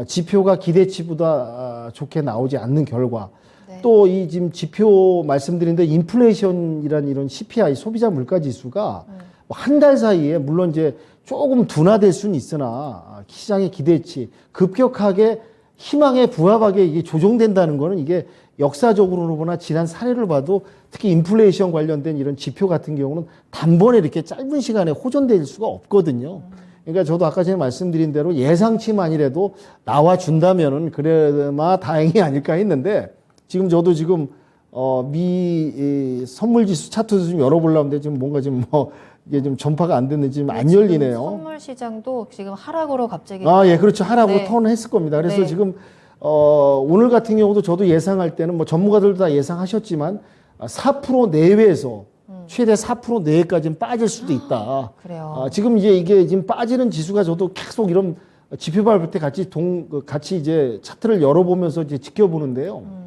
지표가 기대치보다 좋게 나오지 않는 결과. 네. 또 이 지금 지표 말씀드린데 인플레이션이란 이런 CPI 소비자 물가 지수가 한 달 사이에 물론 이제 조금 둔화될 수는 있으나 시장의 기대치 급격하게 희망에 부합하게 이게 조정된다는 거는 이게 역사적으로 보나 지난 사례를 봐도 특히 인플레이션 관련된 이런 지표 같은 경우는 단번에 이렇게 짧은 시간에 호전될 수가 없거든요. 그러니까 저도 아까 전에 말씀드린 대로 예상치만이라도 나와준다면은 그래마 다행이 아닐까 했는데 지금 저도 지금 미 선물지수 차트도 좀 열어보려고 하는데 지금 뭔가 지금 뭐 이게 좀 전파가 안 됐는지 지금 안 열리네요. 선물 시장도 지금 하락으로 갑자기. 예, 그렇죠. 하락으로 네. 턴했을 겁니다. 그래서 네. 지금 오늘 같은 경우도 저도 예상할 때는 뭐 전문가들도 다 예상하셨지만 4% 내외에서 최대 4% 내외까지는 빠질 수도 있다. 그래요. 지금 이게 지금 빠지는 지수가 저도 계속 이런 지표 발표 때 같이 이제 차트를 열어보면서 이제 지켜보는데요.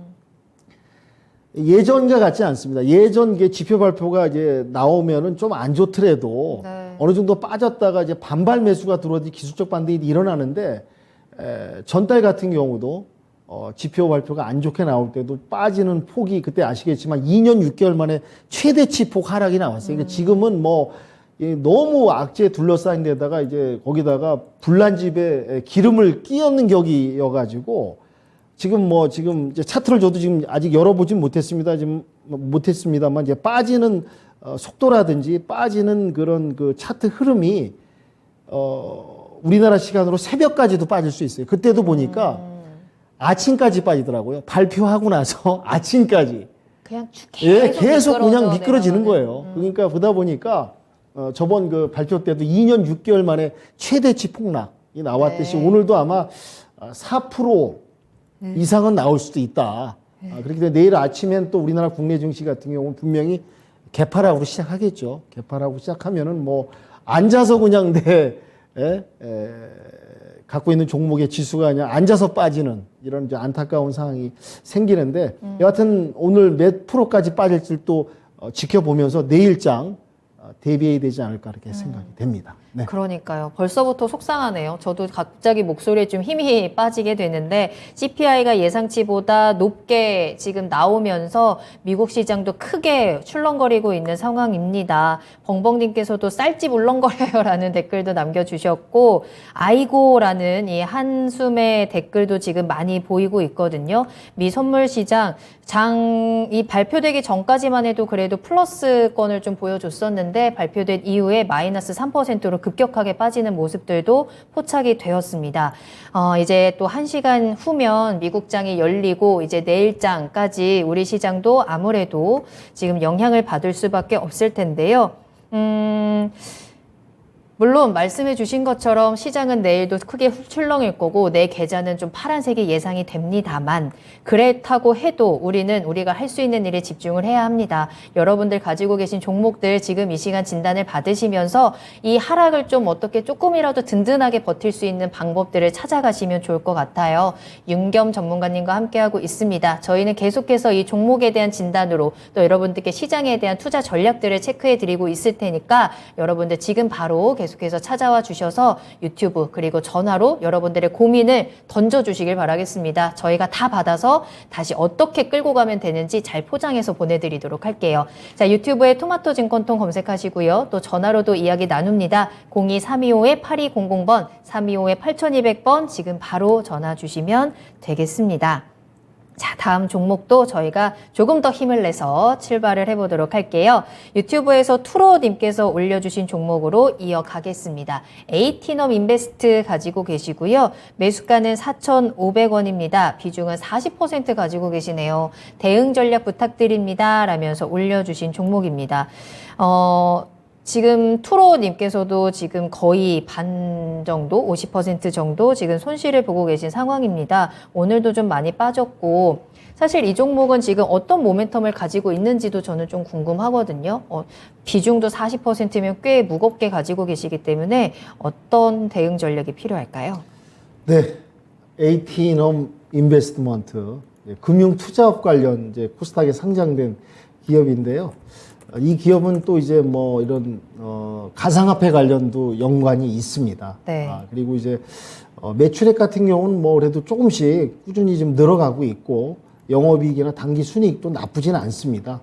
예전과 같지 않습니다. 예전 게 지표 발표가 이제 나오면은 좀 안 좋더라도 네. 어느 정도 빠졌다가 이제 반발 매수가 들어오지 기술적 반등이 일어나는데 전달 같은 경우도 지표 발표가 안 좋게 나올 때도 빠지는 폭이 그때 아시겠지만 2년 6개월 만에 최대치 폭 하락이 나왔어요. 그러니까 지금은 뭐 너무 악재에 둘러싸인 데다가 이제 거기다가 불난집에 기름을 끼얹는 격이어가지고 지금 이제 차트를 저도 지금 아직 열어보진 못했습니다. 지금 못했습니다만 이제 빠지는 속도라든지 빠지는 그런 그 차트 흐름이 우리나라 시간으로 새벽까지도 빠질 수 있어요. 그때도 보니까 아침까지 빠지더라고요. 발표하고 나서 아침까지. 그냥 쭉 계속 그냥 미끄러져 미끄러지는 내려가는. 거예요. 그러니까 보다 보니까 저번 그 발표 때도 2년 6개월 만에 최대치 폭락이 나왔듯이 네. 오늘도 아마 4% 이상은 나올 수도 있다. 그렇기 때문에 내일 아침엔 또 우리나라 국내 증시 같은 경우는 분명히 개파락으로 시작하겠죠. 개파락으로 시작하면은 뭐 앉아서 그냥 갖고 있는 종목의 지수가 그냥 앉아서 빠지는 이런 이제 안타까운 상황이 생기는데 여하튼 오늘 몇 프로까지 빠질지 또 지켜보면서 내일장 대비해야 되지 않을까 그렇게 생각이 됩니다. 네. 그러니까요. 벌써부터 속상하네요. 저도 갑자기 목소리에 좀 힘이 빠지게 되는데 CPI가 예상치보다 높게 지금 나오면서 미국 시장도 크게 출렁거리고 있는 상황입니다. 벙벙님께서도 쌀집 울렁거려요라는 댓글도 남겨주셨고 아이고라는 이 한숨의 댓글도 지금 많이 보이고 있거든요. 미 선물 시장 이 발표되기 전까지만 해도 그래도 플러스권을 좀 보여줬었는데 발표된 이후에 마이너스 3%로 급격하게 빠지는 모습들도 포착이 되었습니다. 이제 또 1시간 후면 미국장이 열리고 이제 내일장까지 우리 시장도 아무래도 지금 영향을 받을 수밖에 없을 텐데요. 물론 말씀해 주신 것처럼 시장은 내일도 크게 출렁일 거고 내 계좌는 좀 파란색이 예상이 됩니다만 그렇다고 해도 우리가 할 수 있는 일에 집중을 해야 합니다. 여러분들 가지고 계신 종목들 지금 이 시간 진단을 받으시면서 이 하락을 좀 어떻게 조금이라도 든든하게 버틸 수 있는 방법들을 찾아가시면 좋을 것 같아요. 윤겸 전문가님과 함께하고 있습니다. 저희는 계속해서 이 종목에 대한 진단으로 또 여러분들께 시장에 대한 투자 전략들을 체크해 드리고 있을 테니까 여러분들 지금 바로 계속해서 찾아와 주셔서 유튜브 그리고 전화로 여러분들의 고민을 던져주시길 바라겠습니다. 저희가 다 받아서 다시 어떻게 끌고 가면 되는지 잘 포장해서 보내드리도록 할게요. 자, 유튜브에 토마토 증권통 검색하시고요. 또 전화로도 이야기 나눕니다. 02325-8200번, 325-8200번 지금 바로 전화 주시면 되겠습니다. 자, 다음 종목도 저희가 조금 더 힘을 내서 출발을 해보도록 할게요. 유튜브에서 투로님께서 올려주신 종목으로 이어가겠습니다. 에이티넘 인베스트 가지고 계시고요. 매수가는 4,500원입니다. 비중은 40% 가지고 계시네요. 대응 전략 부탁드립니다. 라면서 올려주신 종목입니다. 지금 투로님께서도 지금 거의 반 정도, 50% 정도 지금 손실을 보고 계신 상황입니다. 오늘도 좀 많이 빠졌고, 사실 이 종목은 지금 어떤 모멘텀을 가지고 있는지도 저는 좀 궁금하거든요. 비중도 40%면 꽤 무겁게 가지고 계시기 때문에 어떤 대응 전략이 필요할까요? 네. 에이티넘 인베스트먼트, 금융 투자업 관련 이제 코스닥에 상장된 기업인데요. 이 기업은 또 이제 뭐 이런 가상화폐 관련도 연관이 있습니다. 네. 그리고 이제 매출액 같은 경우는 뭐 그래도 조금씩 꾸준히 좀 늘어가고 있고 영업이익이나 당기 순이익도 나쁘지는 않습니다.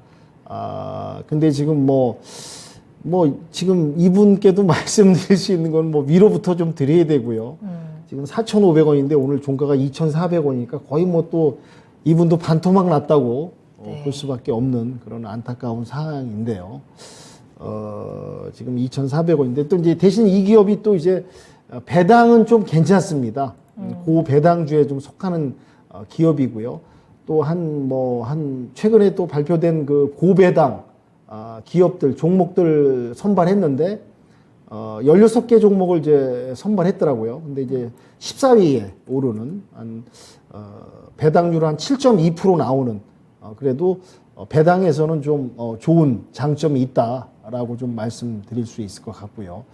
근데 지금 뭐 지금 이분께도 말씀드릴 수 있는 건 뭐 위로부터 좀 드려야 되고요. 지금 4,500원인데 오늘 종가가 2,400원이니까 거의 뭐 또 이분도 반토막 났다고 볼 수밖에 없는 그런 안타까운 상황인데요. 지금 2,400원인데 또 이제 대신 이 기업이 또 이제 배당은 좀 괜찮습니다. 고배당주에 좀 속하는 기업이고요. 또 한 최근에 또 발표된 그 고배당 기업들 종목들 선발했는데 16개 종목을 이제 선발했더라고요. 근데 이제 14위에 오르는 배당률 한 7.2% 나오는 그래도 배당에서는 좀 좋은 장점이 있다라고 좀 말씀드릴 수 있을 것 같고요.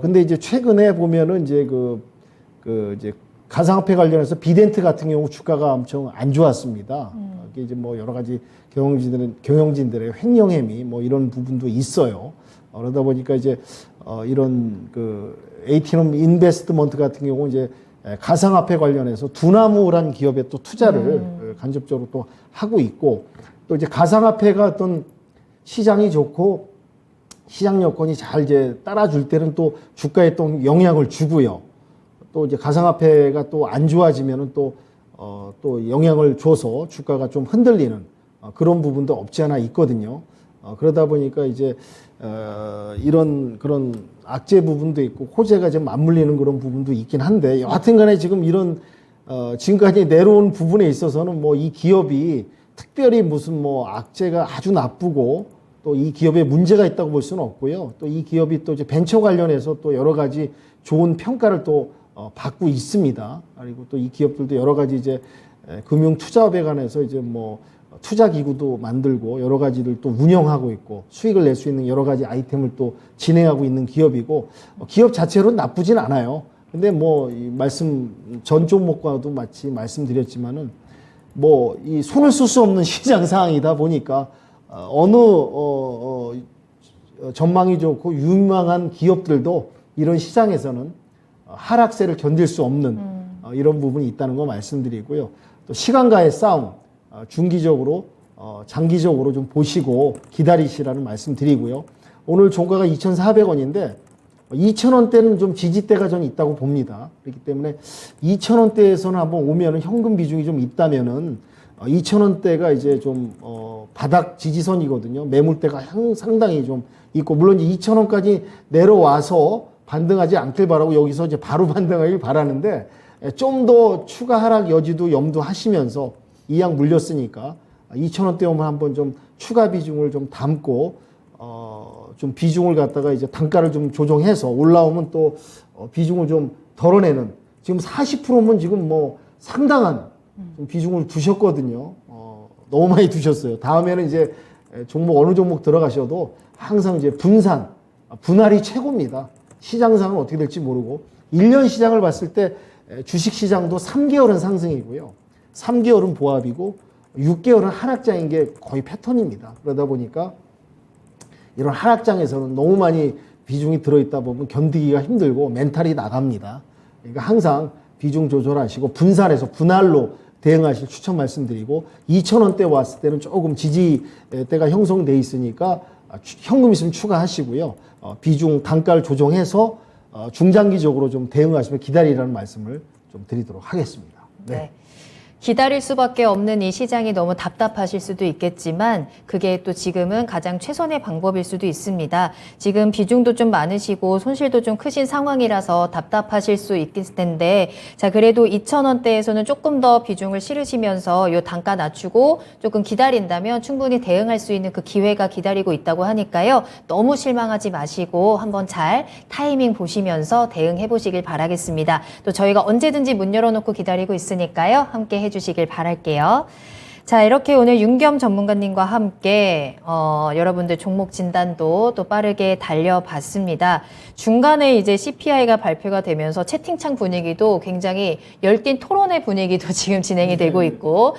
근데 이제 최근에 보면은 이제 이제 가상화폐 관련해서 비덴트 같은 경우 주가가 엄청 안 좋았습니다. 이게 이제 뭐 여러 가지 경영진들의 횡령행위 뭐 이런 부분도 있어요. 그러다 보니까 이제 이런 에이티넘 인베스트먼트 같은 경우 이제 가상화폐 관련해서 두나무란 기업에 또 투자를 간접적으로 또 하고 있고 또 이제 가상화폐가 어떤 시장이 좋고 시장 여건이 잘 이제 따라줄 때는 또 주가에 또 영향을 주고요. 또 이제 가상화폐가 또 안 좋아지면은 또 영향을 줘서 주가가 좀 흔들리는 그런 부분도 없지 않아 있거든요. 그러다 보니까 이제 이런 그런 악재 부분도 있고 호재가 좀 맞물리는 그런 부분도 있긴 한데 여하튼 간에 지금 이런 지금까지 내려온 부분에 있어서는 뭐 이 기업이 특별히 무슨 뭐 악재가 아주 나쁘고 또 이 기업에 문제가 있다고 볼 수는 없고요. 또 이 기업이 또 이제 벤처 관련해서 또 여러 가지 좋은 평가를 또 받고 있습니다. 그리고 또 이 기업들도 여러 가지 이제 금융 투자업에 관해서 이제 뭐 투자 기구도 만들고 여러 가지를 또 운영하고 있고 수익을 낼 수 있는 여러 가지 아이템을 또 진행하고 있는 기업이고 기업 자체로는 나쁘진 않아요. 근데 뭐 이 말씀 전 종목과도 마치 말씀드렸지만은 뭐 이 손을 쓸 수 없는 시장 상황이다 보니까 어느 전망이 좋고 유망한 기업들도 이런 시장에서는 하락세를 견딜 수 없는 이런 부분이 있다는 거 말씀드리고요. 또 시간과의 싸움 중기적으로 장기적으로 좀 보시고 기다리시라는 말씀 드리고요. 오늘 종가가 2,400원인데 2,000원대는 좀 지지대가 전 있다고 봅니다. 그렇기 때문에 2,000원대에서는 한번 오면은 현금 비중이 좀 있다면은 2,000원대가 이제 좀 바닥 지지선이거든요. 매물대가 상당히 좀 있고 물론 이제 2,000원까지 내려와서 반등하지 않길 바라고 여기서 이제 바로 반등하길 바라는데 좀 더 추가 하락 여지도 염두하시면서 이양 물렸으니까 2,000원대 오면 한번 좀 추가 비중을 좀 담고 좀 비중을 갖다가 이제 단가를 좀 조정해서 올라오면 또 비중을 좀 덜어내는 지금 40%면 지금 뭐 상당한 좀 비중을 두셨거든요. 너무 많이 두셨어요. 다음에는 이제 종목 어느 종목 들어가셔도 항상 이제 분할이 최고입니다. 시장상은 어떻게 될지 모르고 1년 시장을 봤을 때 주식시장도 3개월은 상승이고요. 3개월은 보합이고 6개월은 하락장인 게 거의 패턴입니다. 그러다 보니까 이런 하락장에서는 너무 많이 비중이 들어있다 보면 견디기가 힘들고 멘탈이 나갑니다. 그러니까 항상 비중 조절하시고 분할로 대응하실 추천 말씀드리고 2,000원대 왔을 때는 조금 지지대가 형성돼 있으니까 현금 있으면 추가하시고요. 비중 단가를 조정해서 중장기적으로 좀 대응하시면 기다리라는 말씀을 좀 드리도록 하겠습니다. 네. 기다릴 수밖에 없는 이 시장이 너무 답답하실 수도 있겠지만 그게 또 지금은 가장 최선의 방법일 수도 있습니다. 지금 비중도 좀 많으시고 손실도 좀 크신 상황이라서 답답하실 수 있을 텐데 자 그래도 2,000원대에서는 조금 더 비중을 실으시면서 요 단가 낮추고 조금 기다린다면 충분히 대응할 수 있는 그 기회가 기다리고 있다고 하니까요. 너무 실망하지 마시고 한번 잘 타이밍 보시면서 대응해 보시길 바라겠습니다. 또 저희가 언제든지 문 열어놓고 기다리고 있으니까요. 함께 해주시길 바랄게요. 자, 이렇게 오늘 윤겸 전문가님과 함께 여러분들 종목 진단도 또 빠르게 달려봤습니다. 중간에 이제 CPI가 발표가 되면서 채팅창 분위기도 굉장히 열띤 토론의 분위기도 지금 진행이 되고 있고,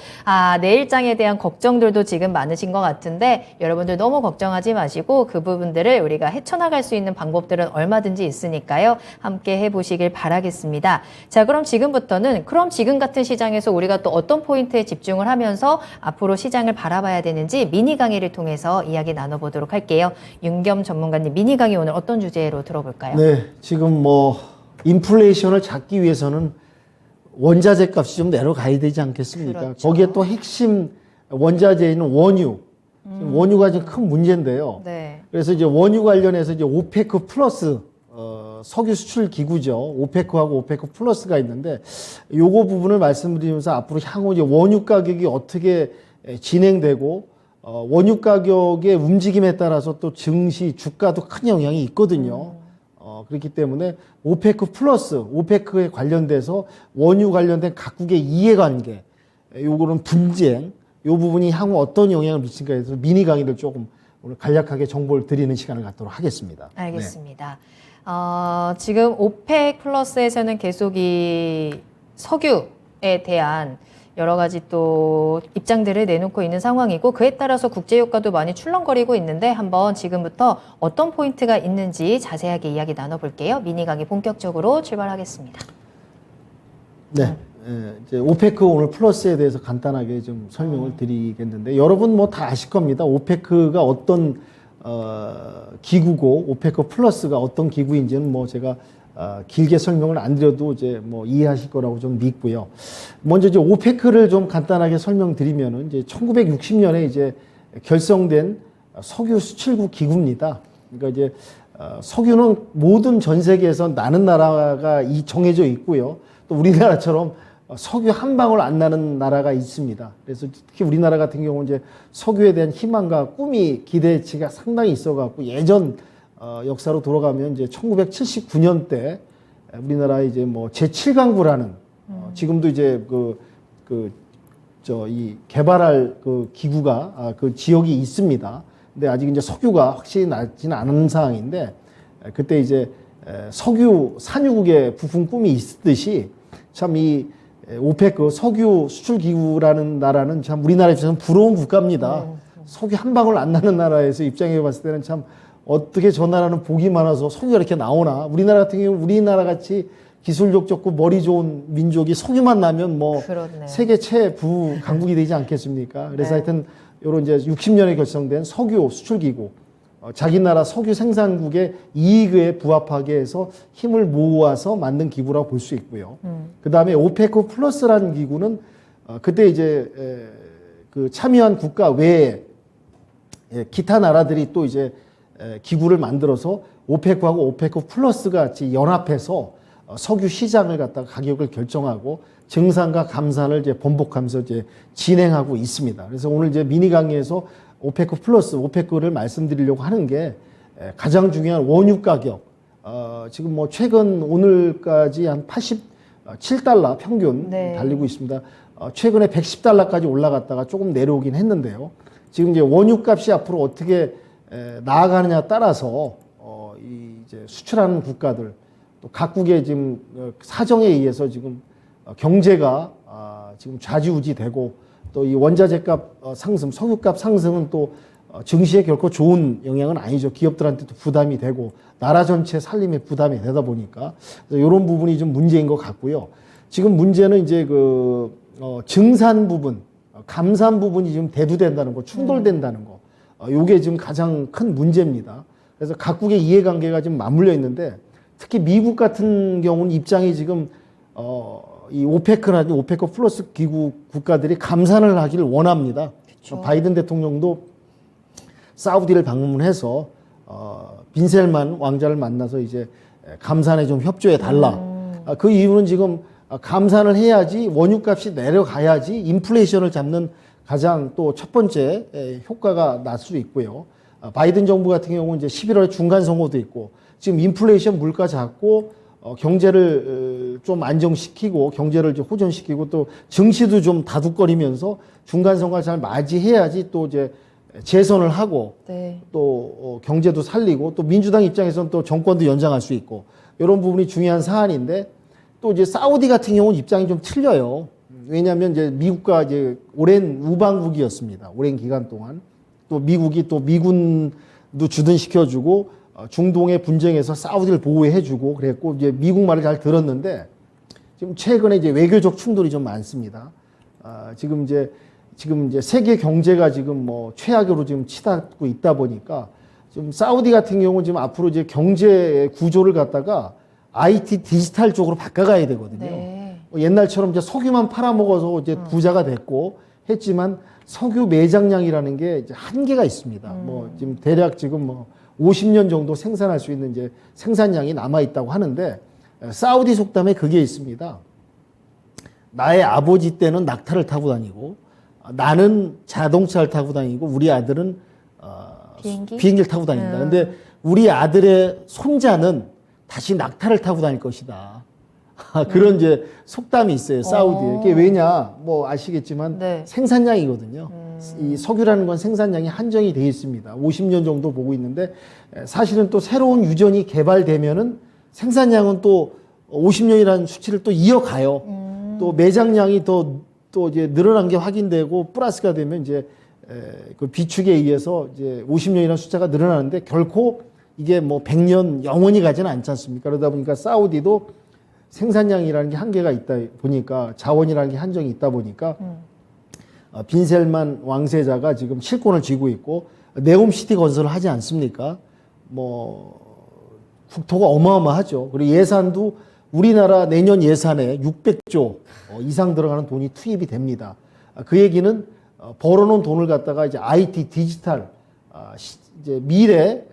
내일장에 대한 걱정들도 지금 많으신 것 같은데 여러분들 너무 걱정하지 마시고 그 부분들을 우리가 헤쳐나갈 수 있는 방법들은 얼마든지 있으니까요. 함께 해보시길 바라겠습니다. 자, 그럼 지금부터는 지금 같은 시장에서 우리가 또 어떤 포인트에 집중을 하면서 앞으로 시장을 바라봐야 되는지 미니 강의를 통해서 이야기 나눠보도록 할게요. 윤겸 전문가님 미니 강의 오늘 어떤 주제로 들어볼까요? 네, 지금 인플레이션을 잡기 위해서는 원자재 값이 좀 내려가야 되지 않겠습니까? 그렇죠. 거기에 또 핵심 원자재인 원유. 원유가 지금 큰 문제인데요. 네. 그래서 이제 원유 관련해서 이제 오페크 플러스 석유 수출 기구죠. 오페크하고 오페크 플러스가 있는데 요거 부분을 말씀드리면서 앞으로 향후 이제 원유 가격이 어떻게 진행되고 원유 가격의 움직임에 따라서 또 증시 주가도 큰 영향이 있거든요. 그렇기 때문에 오페크 플러스, 오페크에 관련돼서 원유 관련된 각국의 이해관계, 요거는 분쟁, 요 부분이 향후 어떤 영향을 미칠까 해서 미니 강의를 조금 오늘 간략하게 정보를 드리는 시간을 갖도록 하겠습니다. 알겠습니다. 지금 오펙 플러스에서는 계속 이 석유에 대한 여러 가지 또 입장들을 내놓고 있는 상황이고 그에 따라서 국제유가도 많이 출렁거리고 있는데 한번 지금부터 어떤 포인트가 있는지 자세하게 이야기 나눠볼게요. 미니 강의 본격적으로 출발하겠습니다. 네. 이제 오페크 오늘 플러스에 대해서 간단하게 좀 설명을 드리겠는데 여러분 다 아실 겁니다. 오페크가 어떤 기구고 오페크 플러스가 어떤 기구인지는 제가 길게 설명을 안 드려도 이제 이해하실 거라고 좀 믿고요. 먼저 이제 오페크를 좀 간단하게 설명드리면은 이제 1960년에 이제 결성된 석유 수출국 기구입니다. 그러니까 이제 석유는 모든 전 세계에서 나는 나라가 정해져 있고요. 또 우리나라처럼 석유 한 방울 안 나는 나라가 있습니다. 그래서 특히 우리나라 같은 경우는 이제 석유에 대한 희망과 꿈이 기대치가 상당히 있어갖고 예전 역사로 돌아가면 이제 1979년 때 우리나라 이제 제7강구라는 지금도 이제 이 개발할 그 기구가 그 지역이 있습니다. 근데 아직 이제 석유가 확실히 나지는 않은 상황인데 그때 이제 석유 산유국의 부푼 꿈이 있듯이 참 이 오페크 석유 수출 기구라는 나라는 참 우리나라 입장에서는 부러운 국가입니다. 석유 한 방울 안 나는 나라에서 입장해 봤을 때는 참 어떻게 저 나라는 복이 많아서 석유가 이렇게 나오나. 우리나라 같은 경우는 우리나라 같이 기술력 좋고 머리 좋은 민족이 석유만 나면 그렇네요. 세계 최부 강국이 되지 않겠습니까? 그래서 네. 하여튼 요런 이제 60년에 결성된 석유 수출 기구. 자기 나라 석유 생산국의 이익에 부합하게 해서 힘을 모아서 만든 기구라고 볼 수 있고요. 그 다음에 오페크 플러스라는 기구는 그때 이제 그 참여한 국가 외에 기타 나라들이 또 이제 기구를 만들어서 오페크하고 오페크 플러스가 같이 연합해서 석유 시장을 갖다가 가격을 결정하고 증산과 감산을 이제 번복하면서 이제 진행하고 있습니다. 그래서 오늘 이제 미니 강의에서 오페크 플러스, 오페크를 말씀드리려고 하는 게 가장 중요한 원유 가격. 지금 최근 오늘까지 한 87달러 평균 네. 달리고 달리고 있습니다. 최근에 110달러까지 올라갔다가 조금 내려오긴 했는데요. 지금 이제 원유 값이 앞으로 어떻게 나아가느냐 따라서 이제 수출하는 국가들 또 각국의 지금 사정에 의해서 지금 경제가 지금 좌지우지되고 또 이 원자재 값 상승, 석유 값 상승은 또 증시에 결코 좋은 영향은 아니죠. 기업들한테도 부담이 되고 나라 전체 살림에 부담이 되다 보니까 이런 부분이 좀 문제인 것 같고요. 지금 문제는 이제 증산 부분, 감산 부분이 지금 대두된다는 거, 충돌된다는 거. 요게 지금 가장 큰 문제입니다. 그래서 각국의 이해관계가 지금 맞물려 있는데 특히 미국 같은 경우는 입장이 지금 이 오페크나 오페크 플러스 기구 국가들이 감산을 하기를 원합니다. 그쵸. 바이든 대통령도 사우디를 방문해서 빈셀만 왕자를 만나서 이제 감산에 좀 협조해 달라. 그 이유는 지금 감산을 해야지 원유값이 내려가야지 인플레이션을 잡는 가장 또 첫 번째 효과가 날 수 있고요. 바이든 정부 같은 경우는 이제 11월에 중간 선거도 있고 지금 인플레이션 물가 잡고 경제를 좀 안정시키고 경제를 좀 호전시키고 또 증시도 좀 다독거리면서 중간선거를 잘 맞이해야지 또 이제 재선을 하고 네. 또 경제도 살리고 또 민주당 입장에서는 또 정권도 연장할 수 있고 이런 부분이 중요한 사안인데 또 이제 사우디 같은 경우는 입장이 좀 틀려요. 왜냐하면 이제 미국과 이제 오랜 우방국이었습니다. 오랜 기간 동안 또 미국이 또 미군도 주둔시켜주고 중동의 분쟁에서 사우디를 보호해주고 그랬고 이제 미국 말을 잘 들었는데 지금 최근에 이제 외교적 충돌이 좀 많습니다. 지금 이제 세계 경제가 지금 뭐 최악으로 지금 치닫고 있다 보니까 지금 사우디 같은 경우 지금 앞으로 이제 경제 구조를 갖다가 IT 디지털 쪽으로 바꿔가야 되거든요. 네. 옛날처럼 이제 석유만 팔아먹어서 이제 부자가 됐고 했지만 석유 매장량이라는 게 이제 한계가 있습니다. 뭐 지금 대략 지금 뭐 50년 정도 생산할 수 있는 이제 생산량이 남아 있다고 하는데 사우디 속담에 그게 있습니다. 나의 아버지 때는 낙타를 타고 다니고 나는 자동차를 타고 다니고 우리 아들은 비행기를 타고 다닌다. 근데 우리 아들의 손자는 다시 낙타를 타고 다닐 것이다. 그런 이제 속담이 있어요, 사우디에. 그게 왜냐, 뭐 아시겠지만 네. 생산량이거든요. 이 석유라는 건 생산량이 한정이 돼 있습니다. 50년 정도 보고 있는데 사실은 또 새로운 유전이 개발되면은 생산량은 또 50년이라는 수치를 또 이어가요. 또 매장량이 또 이제 늘어난 게 확인되고 플러스가 되면 이제 그 비축에 의해서 이제 50년이라는 숫자가 늘어나는데 결코 이게 뭐 100년 영원히 가지는 않지 않습니까? 그러다 보니까 사우디도 생산량이라는 게 한계가 있다 보니까 자원이라는 게 한정이 있다 보니까 빈셀만 왕세자가 지금 실권을 쥐고 있고 네옴시티 건설을 하지 않습니까? 뭐 국토가 어마어마하죠. 그리고 예산도 우리나라 내년 예산에 600조 이상 들어가는 돈이 투입이 됩니다. 그 얘기는 벌어놓은 돈을 갖다가 이제 IT 디지털 이제 미래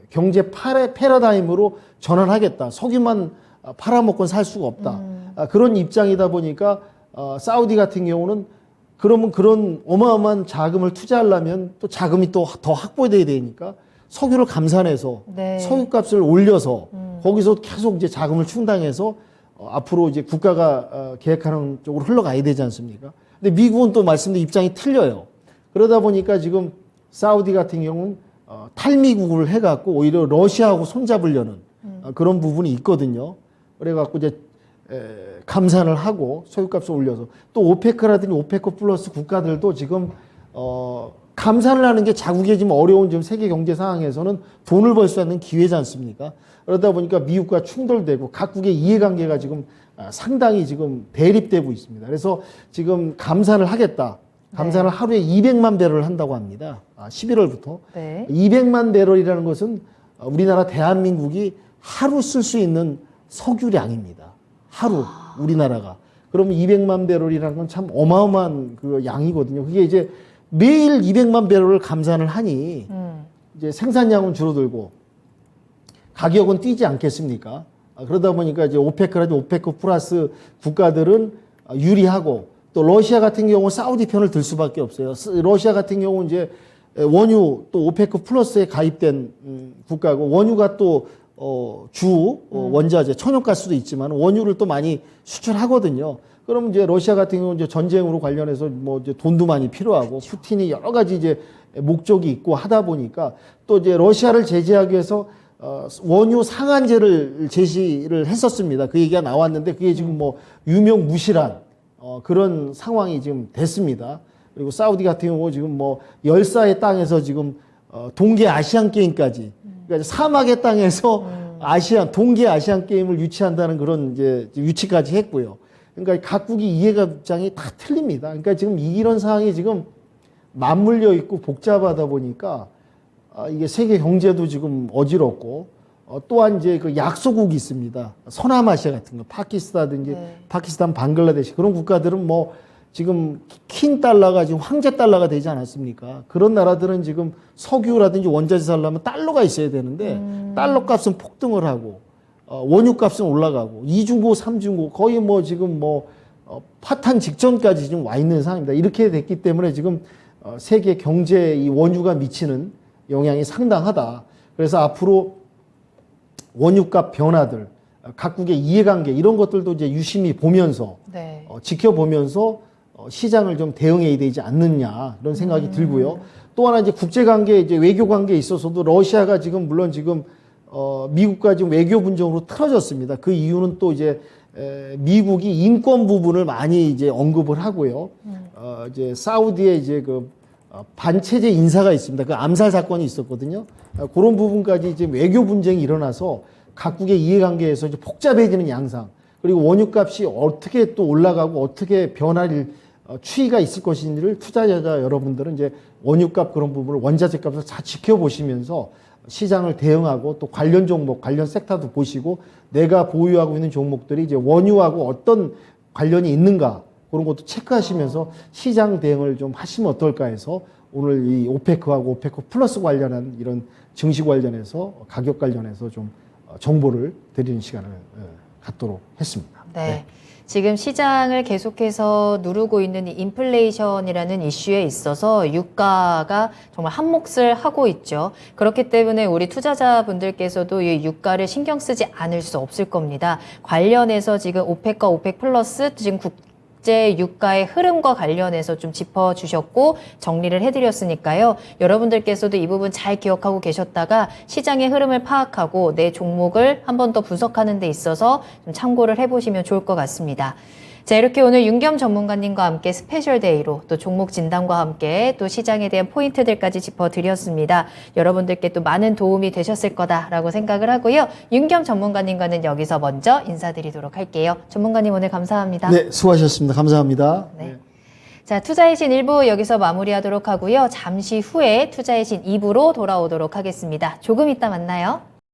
경제 패러다임으로 전환하겠다. 석유만 팔아먹고 살 수가 없다. 그런 입장이다 보니까 사우디 같은 경우는 그러면 그런 어마어마한 자금을 투자하려면 또 자금이 또 더 확보돼야 되니까 석유를 감산해서 네. 석유값을 올려서 거기서 계속 이제 자금을 충당해서 앞으로 이제 국가가 계획하는 쪽으로 흘러가야 되지 않습니까? 근데 미국은 또 말씀드린 입장이 틀려요. 그러다 보니까 지금 사우디 같은 경우는 탈미국을 해갖고 오히려 러시아하고 손잡으려는 그런 부분이 있거든요. 그래갖고 이제 감산을 하고 석유값을 올려서 또 오페크라든지 오페크 플러스 국가들도 지금 감산을 하는 게 자국의 지금 어려운 지금 세계 경제 상황에서는 돈을 벌 수 있는 기회지 않습니까? 그러다 보니까 미국과 충돌되고 각국의 이해관계가 지금 상당히 지금 대립되고 있습니다. 그래서 지금 감산을 하겠다. 감산을 네. 하루에 200만 배럴을 한다고 합니다. 11월부터. 네. 200만 배럴이라는 것은 우리나라 대한민국이 하루 쓸 수 있는 석유량입니다. 하루 우리나라가. 그러면 200만 배럴이라는 건 참 어마어마한 그 양이거든요. 그게 이제 매일 200만 배럴을 감산을 하니 이제 생산량은 줄어들고 가격은 뛰지 않겠습니까? 그러다 보니까 이제 오페크라든지 오페크 플러스 국가들은 유리하고 또 러시아 같은 경우는 사우디 편을 들 수밖에 없어요. 러시아 같은 경우는 이제 원유 또 오페크 플러스에 가입된 국가고 원유가 또 주 원자재 천연가스도 있지만 원유를 또 많이 수출하거든요. 그럼 이제 러시아 같은 경우는 이제 전쟁으로 관련해서 뭐 이제 돈도 많이 필요하고 푸틴이 여러 가지 이제 목적이 있고 하다 보니까 또 이제 러시아를 제재하기 위해서 원유 상한제를 제시를 했었습니다. 그 얘기가 나왔는데 그게 지금 뭐 유명무실한 그런 상황이 지금 됐습니다. 그리고 사우디 같은 경우 지금 뭐 열사의 땅에서 지금 동계 아시안 게임까지 그러니까 사막의 땅에서 동계 아시안 게임을 유치한다는 그런 이제 유치까지 했고요. 그러니까 각국이 이해관장이 다 틀립니다. 그러니까 지금 이런 상황이 지금 맞물려 있고 복잡하다 보니까 이게 세계 경제도 지금 어지럽고 또한 이제 그 약소국이 있습니다. 서남아시아 같은 거, 파키스탄이든지 네. 파키스탄, 방글라데시 그런 국가들은 뭐 지금 킨 달러가 지금 황제 달러가 되지 않았습니까? 그런 나라들은 지금 석유라든지 원자재 살려면 달러가 있어야 되는데 달러 값은 폭등을 하고 원유 값은 올라가고 이중고, 삼중고 거의 뭐 지금 뭐 파탄 직전까지 지금 와 있는 상황입니다. 이렇게 됐기 때문에 지금 세계 경제에 이 원유가 미치는 영향이 상당하다. 그래서 앞으로 원유값 변화들 각국의 이해관계 이런 것들도 이제 유심히 보면서 네. 지켜보면서 시장을 좀 대응해야 되지 않느냐 그런 생각이 들고요. 또 하나 이제 국제관계 이제 외교관계에 있어서도 러시아가 지금 물론 지금 미국과 지금 외교 분쟁으로 틀어졌습니다. 그 이유는 또 이제 미국이 인권 부분을 많이 이제 언급을 하고요. 이제 사우디에 이제 그 반체제 인사가 있습니다. 그 암살 사건이 있었거든요. 그런 부분까지 이제 외교 분쟁이 일어나서 각국의 이해관계에서 이제 복잡해지는 양상. 그리고 원유값이 어떻게 또 올라가고 어떻게 변할 추이가 있을 것인지를 투자자 여러분들은 이제 원유값 그런 부분을 원자재 값을 다 지켜보시면서 시장을 대응하고 또 관련 종목, 관련 섹터도 보시고 내가 보유하고 있는 종목들이 이제 원유하고 어떤 관련이 있는가 그런 것도 체크하시면서 시장 대응을 좀 하시면 어떨까 해서 오늘 이 오페크하고 오페크 플러스 관련한 이런 증시 관련해서 가격 관련해서 좀 정보를 드리는 시간을 갖도록 했습니다. 네. 지금 시장을 계속해서 누르고 있는 이 인플레이션이라는 이슈에 있어서 유가가 정말 한몫을 하고 있죠. 그렇기 때문에 우리 투자자분들께서도 이 유가를 신경 쓰지 않을 수 없을 겁니다. 관련해서 지금 오펙과 오펙 플러스 지금 국제 유가의 흐름과 관련해서 좀 짚어주셨고 정리를 해드렸으니까요. 여러분들께서도 이 부분 잘 기억하고 계셨다가 시장의 흐름을 파악하고 내 종목을 한 번 더 분석하는 데 있어서 좀 참고를 해보시면 좋을 것 같습니다. 자, 이렇게 오늘 윤겸 전문가님과 함께 스페셜 데이로 또 종목 진단과 함께 또 시장에 대한 포인트들까지 짚어드렸습니다. 여러분들께 또 많은 도움이 되셨을 거다라고 생각을 하고요. 윤겸 전문가님과는 여기서 먼저 인사드리도록 할게요. 전문가님 오늘 감사합니다. 네, 수고하셨습니다. 감사합니다. 네. 자, 투자의 신 1부 여기서 마무리하도록 하고요. 잠시 후에 투자의 신 2부로 돌아오도록 하겠습니다. 조금 이따 만나요.